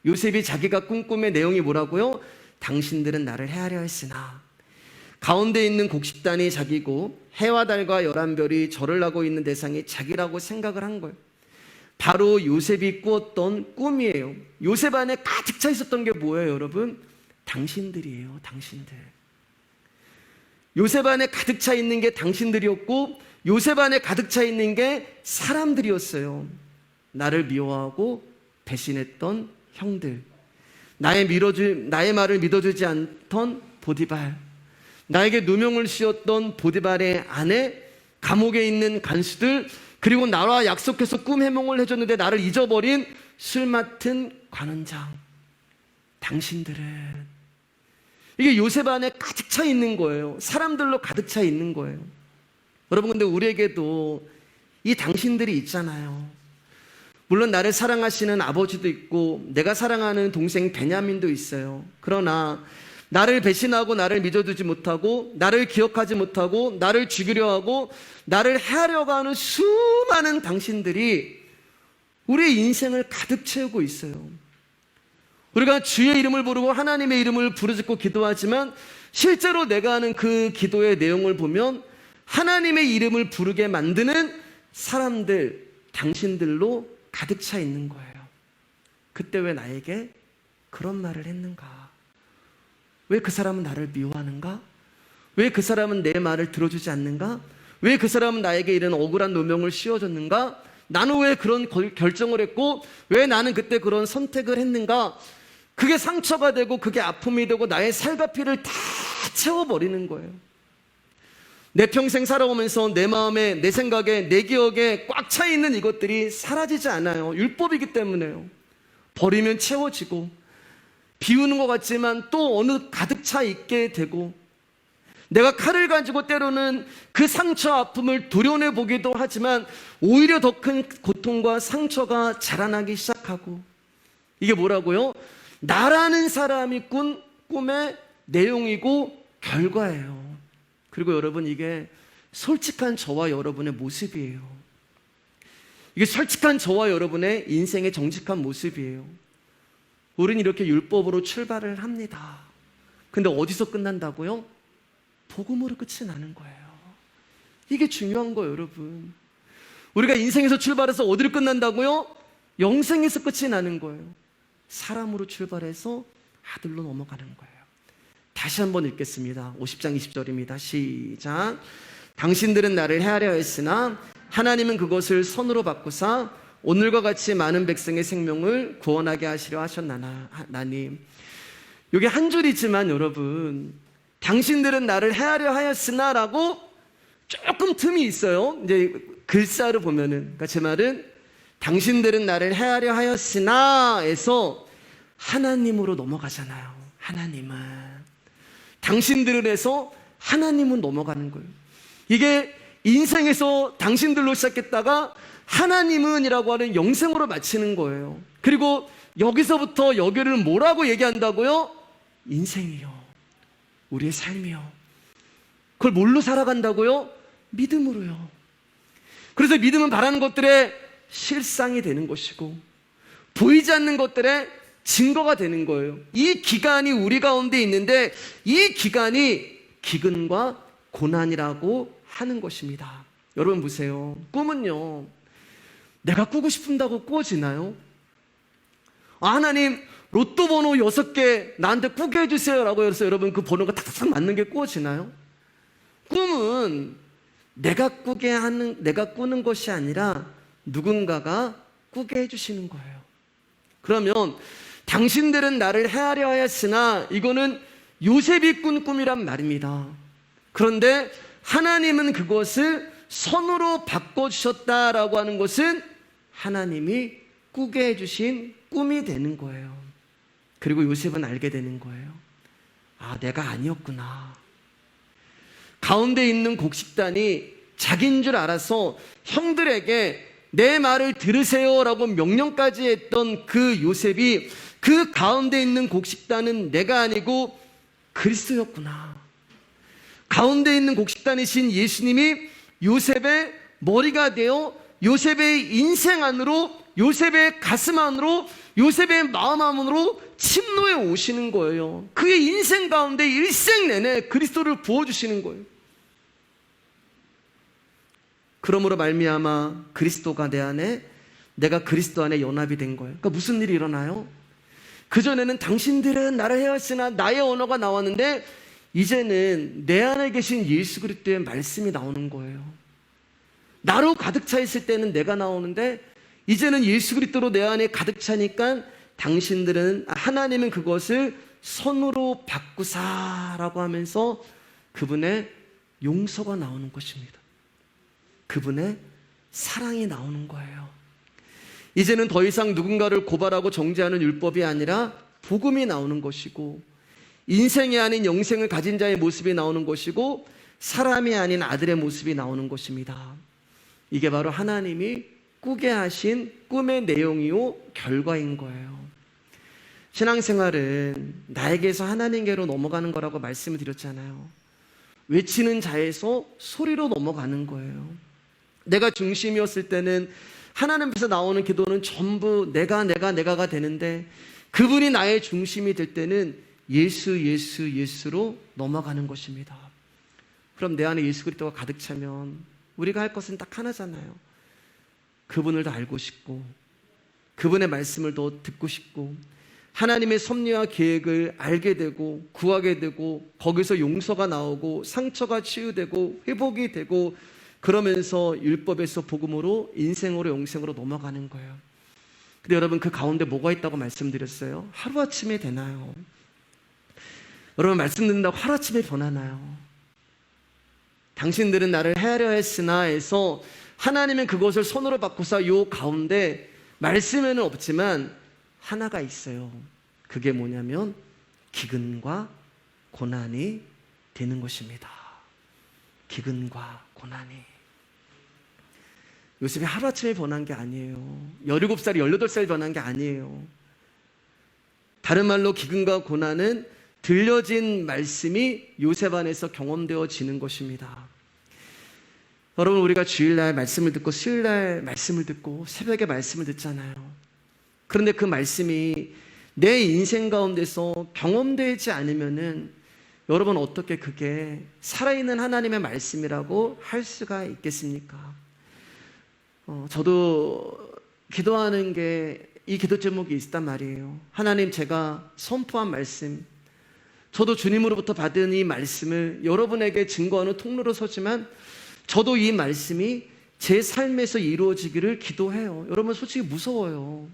요셉이 자기가 꾼 꿈의 내용이 뭐라고요? 당신들은 나를 해하려 했으나. 가운데 있는 곡식단이 자기고 해와 달과 11별이 절을 하고 있는 대상이 자기라고 생각을 한 거예요. 바로 요셉이 꾸었던 꿈이에요. 요셉 안에 가득 차 있었던 게 뭐예요, 여러분? 당신들이에요. 당신들. 요셉 안에 가득 차 있는 게 당신들이었고 요셉 안에 가득 차 있는 게 사람들이었어요. 나를 미워하고 배신했던 형들, 나의 말을 믿어주지 않던 보디발, 나에게 누명을 씌웠던 보디발의 아내, 감옥에 있는 간수들, 그리고 나와 약속해서 꿈 해몽을 해줬는데 나를 잊어버린 술 맡은 관원장. 당신들은, 이게 요셉 안에 가득 차 있는 거예요. 사람들로 가득 차 있는 거예요. 여러분, 근데 우리에게도 이 당신들이 있잖아요. 물론 나를 사랑하시는 아버지도 있고 내가 사랑하는 동생 베냐민도 있어요. 그러나 나를 배신하고 나를 믿어주지 못하고 나를 기억하지 못하고 나를 죽이려 하고 나를 해하려고 하는 수많은 당신들이 우리의 인생을 가득 채우고 있어요. 우리가 주의 이름을 부르고 하나님의 이름을 부르짖고 기도하지만 실제로 내가 하는 그 기도의 내용을 보면 하나님의 이름을 부르게 만드는 사람들, 당신들로 가득 차 있는 거예요. 그때 왜 나에게 그런 말을 했는가? 왜 그 사람은 나를 미워하는가? 왜 그 사람은 내 말을 들어주지 않는가? 왜 그 사람은 나에게 이런 억울한 누명을 씌워줬는가? 나는 왜 그런 결정을 했고 왜 나는 그때 그런 선택을 했는가? 그게 상처가 되고 그게 아픔이 되고 나의 살과 피를 다 채워버리는 거예요. 내 평생 살아오면서 내 마음에, 내 생각에, 내 기억에 꽉 차 있는 이것들이 사라지지 않아요. 율법이기 때문에요. 버리면 채워지고 비우는 것 같지만 또 어느 가득 차 있게 되고, 내가 칼을 가지고 때로는 그 상처 아픔을 도려내 보기도 하지만 오히려 더 큰 고통과 상처가 자라나기 시작하고, 이게 뭐라고요? 나라는 사람이 꾼 꿈의 내용이고 결과예요. 그리고 여러분, 이게 솔직한 저와 여러분의 모습이에요. 이게 솔직한 저와 여러분의 인생의 정직한 모습이에요. 우리는 이렇게 율법으로 출발을 합니다. 근데 어디서 끝난다고요? 복음으로 끝이 나는 거예요. 이게 중요한 거예요, 여러분. 우리가 인생에서 출발해서 어디로 끝난다고요? 영생에서 끝이 나는 거예요. 사람으로 출발해서 아들로 넘어가는 거예요. 다시 한번 읽겠습니다. 50장 20절입니다. 시작. 당신들은 나를 헤아려 했으나 하나님은 그것을 선으로 바꾸사 오늘과 같이 많은 백성의 생명을 구원하게 하시려 하셨나니. 이게 한 줄이지만 여러분, 당신들은 나를 헤아려 하였으나 라고 조금 틈이 있어요. 이제 글자를 보면은, 그러니까 제 말은 당신들은 나를 헤아려 하였으나 에서 하나님으로 넘어가잖아요. 하나님은, 당신들을 해서 하나님은 넘어가는 거예요. 이게 인생에서 당신들로 시작했다가 하나님은 이라고 하는 영생으로 마치는 거예요. 그리고 여기서부터 여기를 뭐라고 얘기한다고요? 인생이요, 우리의 삶이요. 그걸 뭘로 살아간다고요? 믿음으로요. 그래서 믿음은 바라는 것들의 실상이 되는 것이고 보이지 않는 것들의 증거가 되는 거예요. 이 기간이 우리 가운데 있는데 이 기간이 기근과 고난이라고 하는 것입니다. 여러분 보세요. 꿈은요, 내가 꾸고 싶은다고 꾸어지나요? 하나님 로또 번호 6개 나한테 꾸게 해주세요 라고 해서 여러분 그 번호가 탁탁 맞는 게 꾸어지나요? 꿈은 내가 꾸는 것이 아니라 누군가가 꾸게 해주시는 거예요. 그러면 당신들은 나를 헤아려 하였으나 이거는 요셉이 꾼 꿈이란 말입니다. 그런데 하나님은 그것을 선으로 바꿔주셨다라고 하는 것은 하나님이 꾸게 해주신 꿈이 되는 거예요. 그리고 요셉은 알게 되는 거예요. 내가 아니었구나. 가운데 있는 곡식단이 자기인 줄 알아서 형들에게 내 말을 들으세요라고 명령까지 했던 그 요셉이 그 가운데 있는 곡식단은 내가 아니고 그리스도였구나. 가운데 있는 곡식단이신 예수님이 요셉의 머리가 되어 요셉의 인생 안으로, 요셉의 가슴 안으로, 요셉의 마음 안으로 침노해 오시는 거예요. 그의 인생 가운데 일생 내내 그리스도를 부어주시는 거예요. 그러므로 말미암아 그리스도가 내 안에, 내가 그리스도 안에 연합이 된 거예요. 그러니까 무슨 일이 일어나요? 그전에는 당신들은 나를 헤아렸으나 나의 언어가 나왔는데 이제는 내 안에 계신 예수 그리스도의 말씀이 나오는 거예요. 나로 가득 차 있을 때는 내가 나오는데 이제는 예수 그리스도로 내 안에 가득 차니까 당신들은, 하나님은 그것을 선으로 바꾸사라고 하면서 그분의 용서가 나오는 것입니다. 그분의 사랑이 나오는 거예요. 이제는 더 이상 누군가를 고발하고 정죄하는 율법이 아니라 복음이 나오는 것이고, 인생이 아닌 영생을 가진 자의 모습이 나오는 것이고, 사람이 아닌 아들의 모습이 나오는 것입니다. 이게 바로 하나님이 꾸게 하신 꿈의 내용이요 결과인 거예요. 신앙생활은 나에게서 하나님께로 넘어가는 거라고 말씀을 드렸잖아요. 외치는 자에서 소리로 넘어가는 거예요. 내가 중심이었을 때는 하나님 앞에서 나오는 기도는 전부 내가가 되는데, 그분이 나의 중심이 될 때는 예수로 넘어가는 것입니다. 그럼 내 안에 예수 그리스도가 가득 차면 우리가 할 것은 딱 하나잖아요. 그분을 더 알고 싶고, 그분의 말씀을 더 듣고 싶고, 하나님의 섭리와 계획을 알게 되고 구하게 되고, 거기서 용서가 나오고 상처가 치유되고 회복이 되고, 그러면서 율법에서 복음으로, 인생으로, 영생으로 넘어가는 거예요. 근데 여러분, 그 가운데 뭐가 있다고 말씀드렸어요? 하루아침에 되나요? 여러분, 말씀 듣는다고 하루아침에 변하나요? 당신들은 나를 헤아려 했으나 해서 하나님은 그것을 손으로 바꾸사 요 가운데 말씀에는 없지만 하나가 있어요. 그게 뭐냐면 기근과 고난이 되는 것입니다. 기근과 고난이. 요셉이 하루아침에 변한 게 아니에요. 17살이 18살이 변한 게 아니에요. 다른 말로 기근과 고난은 들려진 말씀이 요셉 안에서 경험되어지는 것입니다. 여러분, 우리가 주일날 말씀을 듣고 수요일날 말씀을 듣고 새벽에 말씀을 듣잖아요. 그런데 그 말씀이 내 인생 가운데서 경험되지 않으면은 여러분, 어떻게 그게 살아있는 하나님의 말씀이라고 할 수가 있겠습니까? 저도 기도하는 게 이 기도 제목이 있단 말이에요. 하나님, 제가 선포한 말씀, 저도 주님으로부터 받은 이 말씀을 여러분에게 증거하는 통로로 서지만 저도 이 말씀이 제 삶에서 이루어지기를 기도해요. 여러분, 솔직히 무서워요.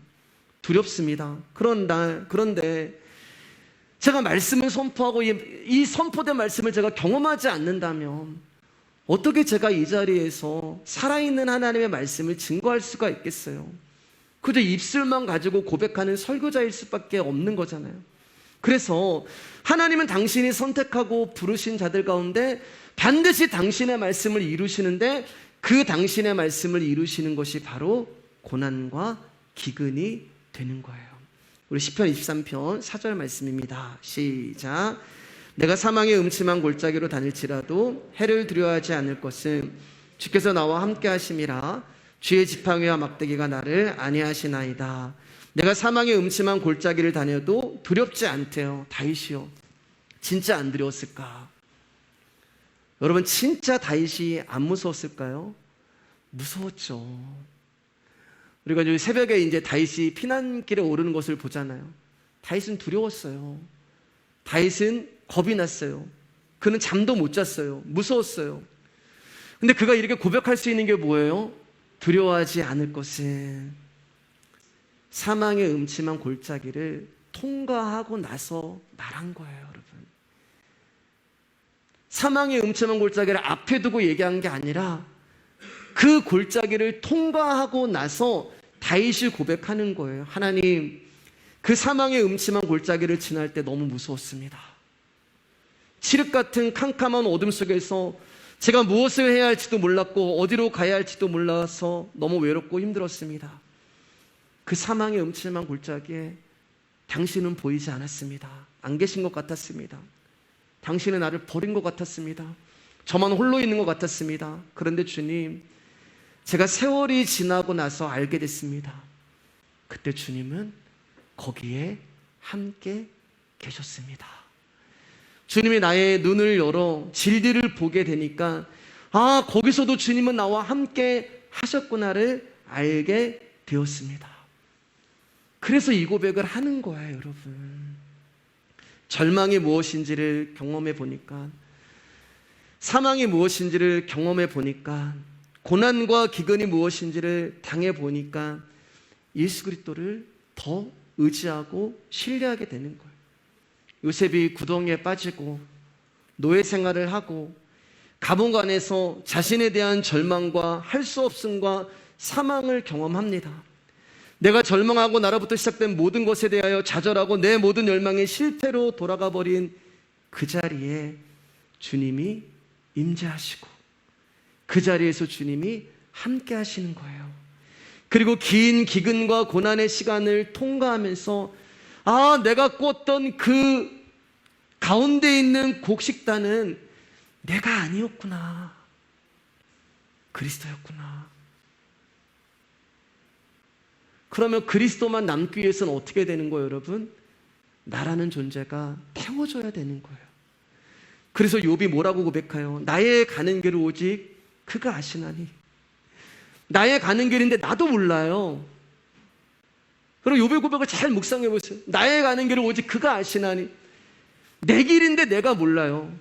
두렵습니다. 그런데 제가 말씀을 선포하고 이 선포된 말씀을 제가 경험하지 않는다면 어떻게 제가 이 자리에서 살아있는 하나님의 말씀을 증거할 수가 있겠어요? 그저 입술만 가지고 고백하는 설교자일 수밖에 없는 거잖아요. 그래서 하나님은 당신이 선택하고 부르신 자들 가운데 반드시 당신의 말씀을 이루시는데, 그 당신의 말씀을 이루시는 것이 바로 고난과 기근이 되는 거예요. 우리 시편 23편 4절 말씀입니다. 시작. 내가 사망의 음침한 골짜기로 다닐지라도 해를 두려워하지 않을 것은 주께서 나와 함께 하심이라. 주의 지팡이와 막대기가 나를 안위하시나이다. 내가 사망의 음침한 골짜기를 다녀도 두렵지 않대요. 다윗이요, 진짜 안 두려웠을까? 여러분, 진짜 다윗이 안 무서웠을까요? 무서웠죠. 우리가 이제 새벽에 이제 다윗이 피난길에 오르는 것을 보잖아요. 다윗은 두려웠어요. 다윗은 겁이 났어요. 그는 잠도 못 잤어요. 무서웠어요. 근데 그가 이렇게 고백할 수 있는 게 뭐예요? 두려워하지 않을 것은 사망의 음침한 골짜기를 통과하고 나서 말한 거예요, 여러분. 사망의 음침한 골짜기를 앞에 두고 얘기한 게 아니라 그 골짜기를 통과하고 나서 다윗이 고백하는 거예요. 하나님, 그 사망의 음침한 골짜기를 지날 때 너무 무서웠습니다. 칠흑 같은 캄캄한 어둠 속에서 제가 무엇을 해야 할지도 몰랐고 어디로 가야 할지도 몰라서 너무 외롭고 힘들었습니다. 그 사망의 음침한 골짜기에 당신은 보이지 않았습니다. 안 계신 것 같았습니다. 당신은 나를 버린 것 같았습니다. 저만 홀로 있는 것 같았습니다. 그런데 주님, 제가 세월이 지나고 나서 알게 됐습니다. 그때 주님은 거기에 함께 계셨습니다. 주님이 나의 눈을 열어 진리를 보게 되니까, 아, 거기서도 주님은 나와 함께 하셨구나를 알게 되었습니다. 그래서 이 고백을 하는 거예요, 여러분. 절망이 무엇인지를 경험해 보니까, 사망이 무엇인지를 경험해 보니까, 고난과 기근이 무엇인지를 당해 보니까 예수 그리스도를 더 의지하고 신뢰하게 되는 거예요. 요셉이 구덩이에 빠지고 노예 생활을 하고 감옥 안에서 자신에 대한 절망과 할 수 없음과 사망을 경험합니다. 내가 절망하고 나로부터 시작된 모든 것에 대하여 좌절하고 내 모든 열망이 실패로 돌아가 버린 그 자리에 주님이 임재하시고 그 자리에서 주님이 함께 하시는 거예요. 그리고 긴 기근과 고난의 시간을 통과하면서, 아, 내가 꿨던 그 가운데 있는 곡식단은 내가 아니었구나. 그리스도였구나. 그러면 그리스도만 남기 위해서는 어떻게 되는 거예요, 여러분? 나라는 존재가 태워져야 되는 거예요. 그래서 욥이 뭐라고 고백해요? 나의 가는 길을 오직 그가 아시나니. 나의 가는 길인데 나도 몰라요. 그리고 욥의 고백을 잘 묵상해 보세요. 나의 가는 길을 오직 그가 아시나니. 내 길인데 내가 몰라요.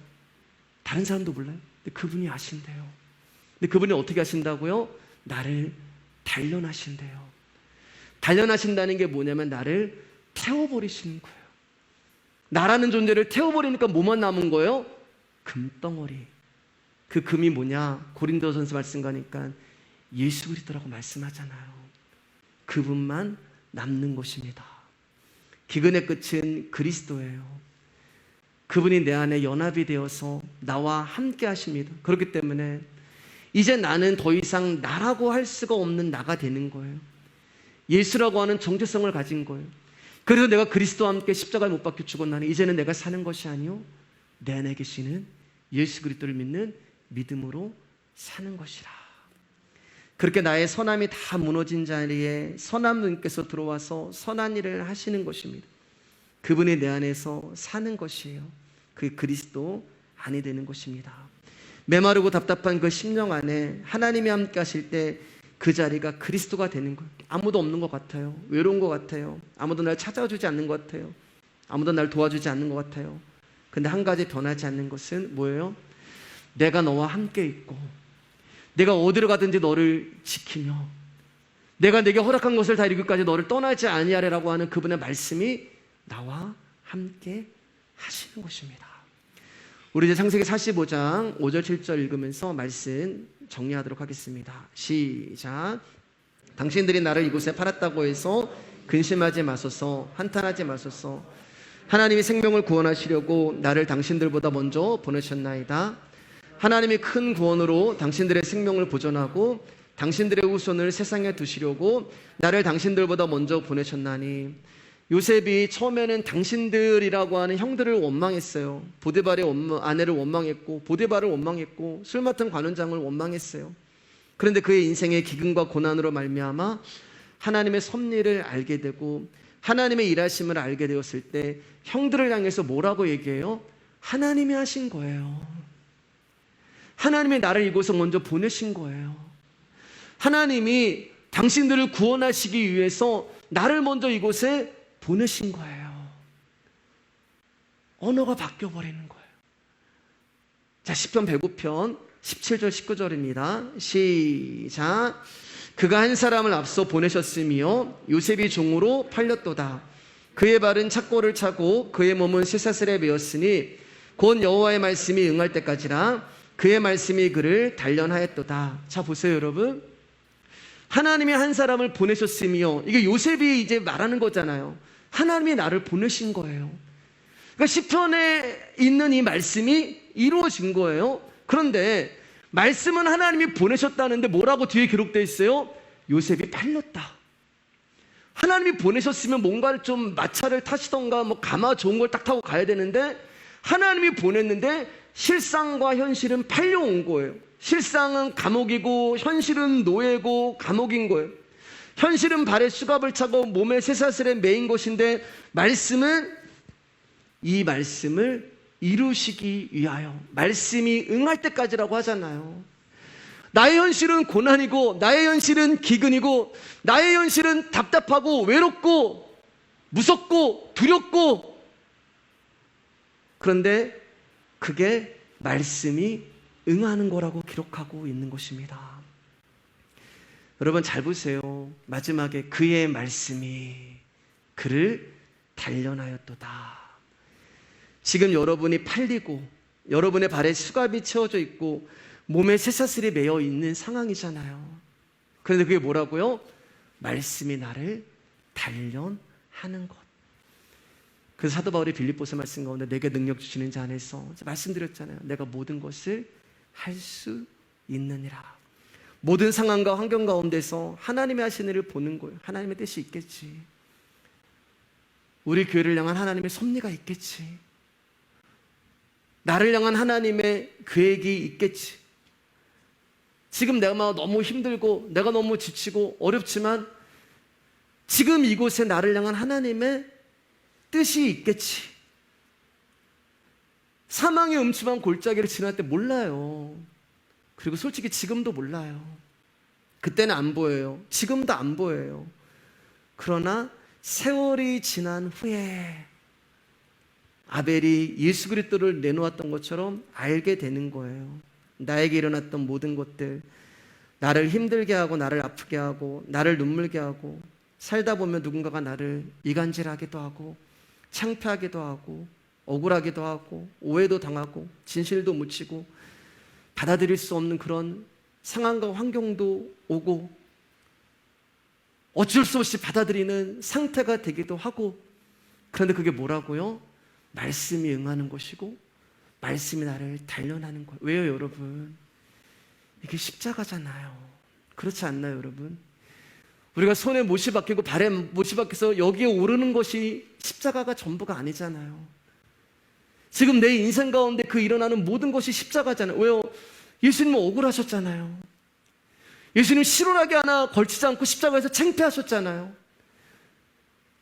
다른 사람도 몰라요. 근데 그분이 아신대요. 근데 그분이 어떻게 하신다고요? 나를 단련하신대요. 단련하신다는 게 뭐냐면 나를 태워버리시는 거예요. 나라는 존재를 태워버리니까 뭐만 남은 거예요? 금덩어리. 그 금이 뭐냐? 고린도전서 말씀 가니까 예수 그리스도라고 말씀하잖아요. 그분만 남는 것입니다. 기근의 끝은 그리스도예요. 그분이 내 안에 연합이 되어서 나와 함께 하십니다. 그렇기 때문에 이제 나는 더 이상 나라고 할 수가 없는 나가 되는 거예요. 예수라고 하는 정체성을 가진 거예요. 그래서 내가 그리스도와 함께 십자가에 못 박혀 죽었나니 이제는 내가 사는 것이 아니요 내 안에 계시는 예수 그리스도를 믿는 믿음으로 사는 것이라. 그렇게 나의 선함이 다 무너진 자리에 선한 분께서 들어와서 선한 일을 하시는 것입니다. 그분이 내 안에서 사는 것이에요. 그 그리스도 안이 되는 것입니다. 메마르고 답답한 그 심령 안에 하나님이 함께 하실 때 그 자리가 그리스도가 되는 거예요. 아무도 없는 것 같아요. 외로운 것 같아요. 아무도 날 찾아주지 않는 것 같아요. 아무도 날 도와주지 않는 것 같아요. 근데 한 가지 변하지 않는 것은 뭐예요? 내가 너와 함께 있고 내가 어디로 가든지 너를 지키며 내가 내게 허락한 것을 다 이루기까지 너를 떠나지 아니하리라고 하는 그분의 말씀이 나와 함께 하시는 것입니다. 우리 이제 창세기 45장 5절 7절 읽으면서 말씀 정리하도록 하겠습니다. 시작. 당신들이 나를 이곳에 팔았다고 해서 근심하지 마소서, 한탄하지 마소서. 하나님이 생명을 구원하시려고 나를 당신들보다 먼저 보내셨나이다. 하나님이 큰 구원으로 당신들의 생명을 보존하고 당신들의 후손을 세상에 두시려고 나를 당신들보다 먼저 보내셨나니. 요셉이 처음에는 당신들이라고 하는 형들을 원망했어요. 보디발의 아내를 원망했고 보디발을 원망했고 술 맡은 관원장을 원망했어요. 그런데 그의 인생의 기근과 고난으로 말미암아 하나님의 섭리를 알게 되고 하나님의 일하심을 알게 되었을 때 형들을 향해서 뭐라고 얘기해요? 하나님이 하신 거예요. 하나님이 나를 이곳에 먼저 보내신 거예요. 하나님이 당신들을 구원하시기 위해서 나를 먼저 이곳에 보내신 거예요. 언어가 바뀌어버리는 거예요. 자, 시편 105편 17절 19절입니다. 시작. 그가 한 사람을 앞서 보내셨으며 요셉이 종으로 팔렸도다. 그의 발은 착고를 차고 그의 몸은 쇠사슬에 매었으니 곧 여호와의 말씀이 응할 때까지라. 그의 말씀이 그를 단련하였도다. 자, 보세요 여러분. 하나님이 한 사람을 보내셨으며, 이게 요셉이 이제 말하는 거잖아요. 하나님이 나를 보내신 거예요. 그러니까 시편에 있는 이 말씀이 이루어진 거예요. 그런데 말씀은 하나님이 보내셨다는데 뭐라고 뒤에 기록되어 있어요? 요셉이 팔렸다. 하나님이 보내셨으면 뭔가를 좀 마차를 타시던가 뭐 가마 좋은 걸 딱 타고 가야 되는데 하나님이 보냈는데 실상과 현실은 팔려온 거예요. 실상은 감옥이고 현실은 노예고 감옥인 거예요. 현실은 발에 수갑을 차고 몸에 쇠사슬에 매인 것인데 말씀은 이 말씀을 이루시기 위하여, 말씀이 응할 때까지라고 하잖아요. 나의 현실은 고난이고 나의 현실은 기근이고 나의 현실은 답답하고 외롭고 무섭고 두렵고, 그런데 그게 말씀이 응하는 거라고 기록하고 있는 것입니다. 여러분 잘 보세요. 마지막에 그의 말씀이 그를 단련하였도다. 지금 여러분이 팔리고 여러분의 발에 수갑이 채워져 있고 몸에 쇠사슬이 매여 있는 상황이잖아요. 그런데 그게 뭐라고요? 말씀이 나를 단련하는 것. 그래서 사도 바울이 빌립보서 말씀 가운데 내게 능력 주시는 자 안에서 말씀드렸잖아요. 내가 모든 것을 할 수 있느니라. 모든 상황과 환경 가운데서 하나님의 하시는 일을 보는 거예요. 하나님의 뜻이 있겠지. 우리 교회를 향한 하나님의 섭리가 있겠지. 나를 향한 하나님의 계획이 있겠지. 지금 내가 너무 힘들고 내가 너무 지치고 어렵지만 지금 이곳에 나를 향한 하나님의 뜻이 있겠지. 사망의 음침한 골짜기를 지날 때 몰라요. 그리고 솔직히 지금도 몰라요. 그때는 안 보여요. 지금도 안 보여요. 그러나 세월이 지난 후에 아벨이 예수 그리스도를 내놓았던 것처럼 알게 되는 거예요. 나에게 일어났던 모든 것들, 나를 힘들게 하고 나를 아프게 하고 나를 눈물게 하고, 살다 보면 누군가가 나를 이간질하기도 하고 창피하기도 하고 억울하기도 하고 오해도 당하고 진실도 묻히고 받아들일 수 없는 그런 상황과 환경도 오고 어쩔 수 없이 받아들이는 상태가 되기도 하고, 그런데 그게 뭐라고요? 말씀이 응하는 것이고 말씀이 나를 단련하는 거예요. 왜요 여러분? 이게 십자가잖아요. 그렇지 않나요 여러분? 우리가 손에 못이 박히고 발에 못이 박혀서 여기에 오르는 것이 십자가가 전부가 아니잖아요. 지금 내 인생 가운데 그 일어나는 모든 것이 십자가잖아요. 왜요? 예수님은 억울하셨잖아요. 예수님 실오라기 하나 걸치지 않고 십자가에서 창피하셨잖아요.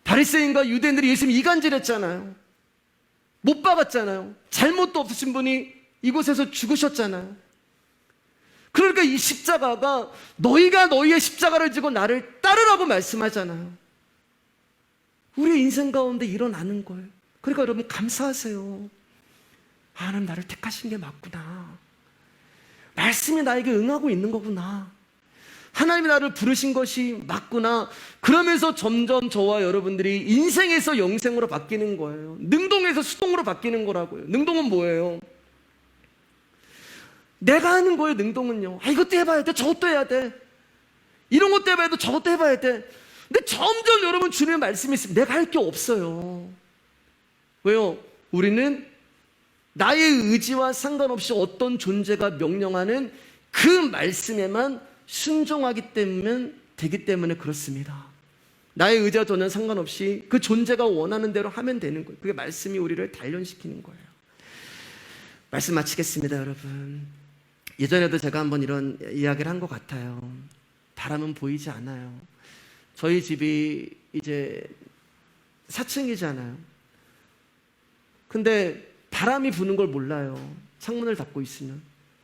바리새인과 유대인들이 예수님 이간질했잖아요. 못 박았잖아요. 잘못도 없으신 분이 이곳에서 죽으셨잖아요. 그러니까 이 십자가가 너희가 너희의 십자가를 지고 나를 따르라고 말씀하잖아요. 우리의 인생 가운데 일어나는 거예요. 그러니까 여러분 감사하세요. 하나님 나를 택하신 게 맞구나. 말씀이 나에게 응하고 있는 거구나. 하나님이 나를 부르신 것이 맞구나. 그러면서 점점 저와 여러분들이 인생에서 영생으로 바뀌는 거예요. 능동에서 수동으로 바뀌는 거라고요. 능동은 뭐예요? 내가 하는 거예요. 능동은요. 이것도 해봐야 돼. 저것도 해야 돼. 이런 것도 해봐야 돼. 저것도 해봐야 돼. 근데 점점 여러분 주님의 말씀이 있으면 내가 할 게 없어요. 왜요? 우리는 나의 의지와 상관없이 어떤 존재가 명령하는 그 말씀에만 순종하기 되기 때문에 그렇습니다. 나의 의지와 전혀 상관없이 그 존재가 원하는 대로 하면 되는 거예요. 그게 말씀이 우리를 단련시키는 거예요. 말씀 마치겠습니다, 여러분. 예전에도 제가 한번 이런 이야기를 한 것 같아요. 바람은 보이지 않아요. 저희 집이 이제 4층이잖아요. 근데 바람이 부는 걸 몰라요. 창문을 닫고 있으면.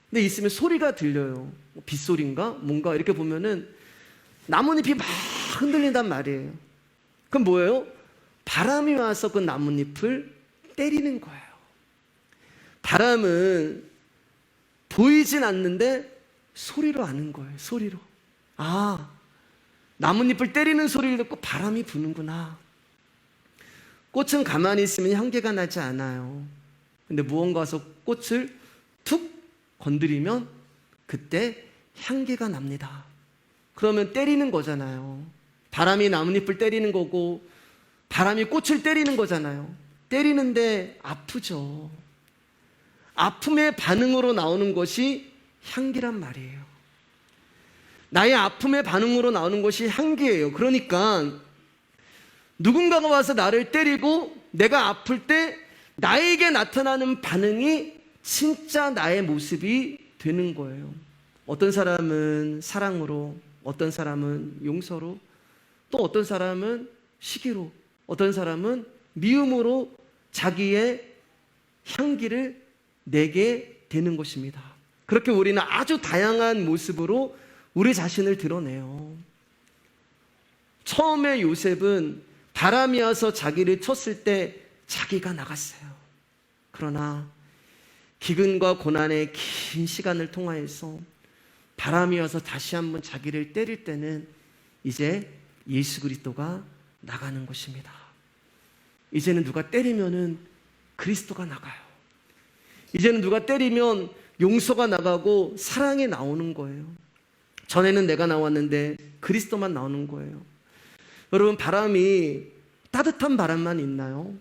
근데 있으면 소리가 들려요. 빗소리인가? 뭔가 이렇게 보면은 나뭇잎이 막 흔들린단 말이에요. 그럼 뭐예요? 바람이 와서 그 나뭇잎을 때리는 거예요. 바람은 보이진 않는데 소리로 아는 거예요. 소리로. 아, 나뭇잎을 때리는 소리를 듣고 바람이 부는구나. 꽃은 가만히 있으면 향기가 나지 않아요. 근데 무언가 와서 꽃을 툭 건드리면 그때 향기가 납니다. 그러면 때리는 거잖아요. 바람이 나뭇잎을 때리는 거고 바람이 꽃을 때리는 거잖아요. 때리는데 아프죠. 아픔의 반응으로 나오는 것이 향기란 말이에요. 나의 아픔의 반응으로 나오는 것이 향기예요. 그러니까 누군가가 와서 나를 때리고 내가 아플 때 나에게 나타나는 반응이 진짜 나의 모습이 되는 거예요. 어떤 사람은 사랑으로, 어떤 사람은 용서로, 또 어떤 사람은 시기로, 어떤 사람은 미움으로 자기의 향기를 내게 되는 것입니다. 그렇게 우리는 아주 다양한 모습으로 우리 자신을 드러내요. 처음에 요셉은 바람이 와서 자기를 쳤을 때 자기가 나갔어요. 그러나 기근과 고난의 긴 시간을 통하여서 바람이 와서 다시 한번 자기를 때릴 때는 이제 예수 그리스도가 나가는 것입니다. 이제는 누가 때리면은 그리스도가 나가요. 이제는 누가 때리면 용서가 나가고 사랑이 나오는 거예요. 전에는 내가 나왔는데 그리스도만 나오는 거예요. 여러분, 바람이 따뜻한 바람만 있나요?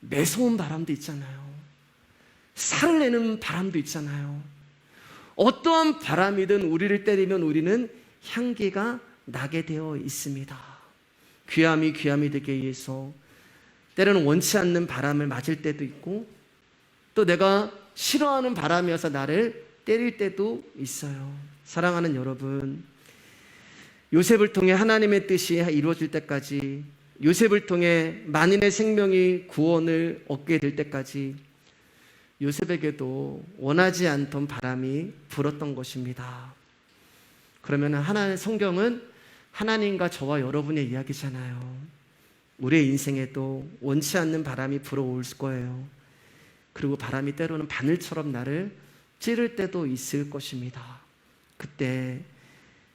매서운 바람도 있잖아요. 살을 내는 바람도 있잖아요. 어떠한 바람이든 우리를 때리면 우리는 향기가 나게 되어 있습니다. 귀함이 되기 위해서 때로는 원치 않는 바람을 맞을 때도 있고 또 내가 싫어하는 바람이어서 나를 때릴 때도 있어요. 사랑하는 여러분, 요셉을 통해 하나님의 뜻이 이루어질 때까지, 요셉을 통해 만인의 생명이 구원을 얻게 될 때까지 요셉에게도 원하지 않던 바람이 불었던 것입니다. 그러면 성경은 하나님과 저와 여러분의 이야기잖아요. 우리의 인생에도 원치 않는 바람이 불어올 거예요. 그리고 바람이 때로는 바늘처럼 나를 찌를 때도 있을 것입니다. 그때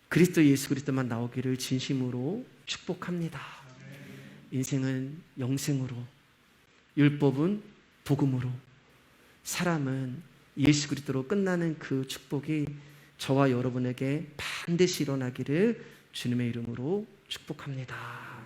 그리스도 예수 그리스도만 나오기를 진심으로 축복합니다. 인생은 영생으로, 율법은 복음으로, 사람은 예수 그리스도로 끝나는 그 축복이 저와 여러분에게 반드시 일어나기를 주님의 이름으로 축복합니다.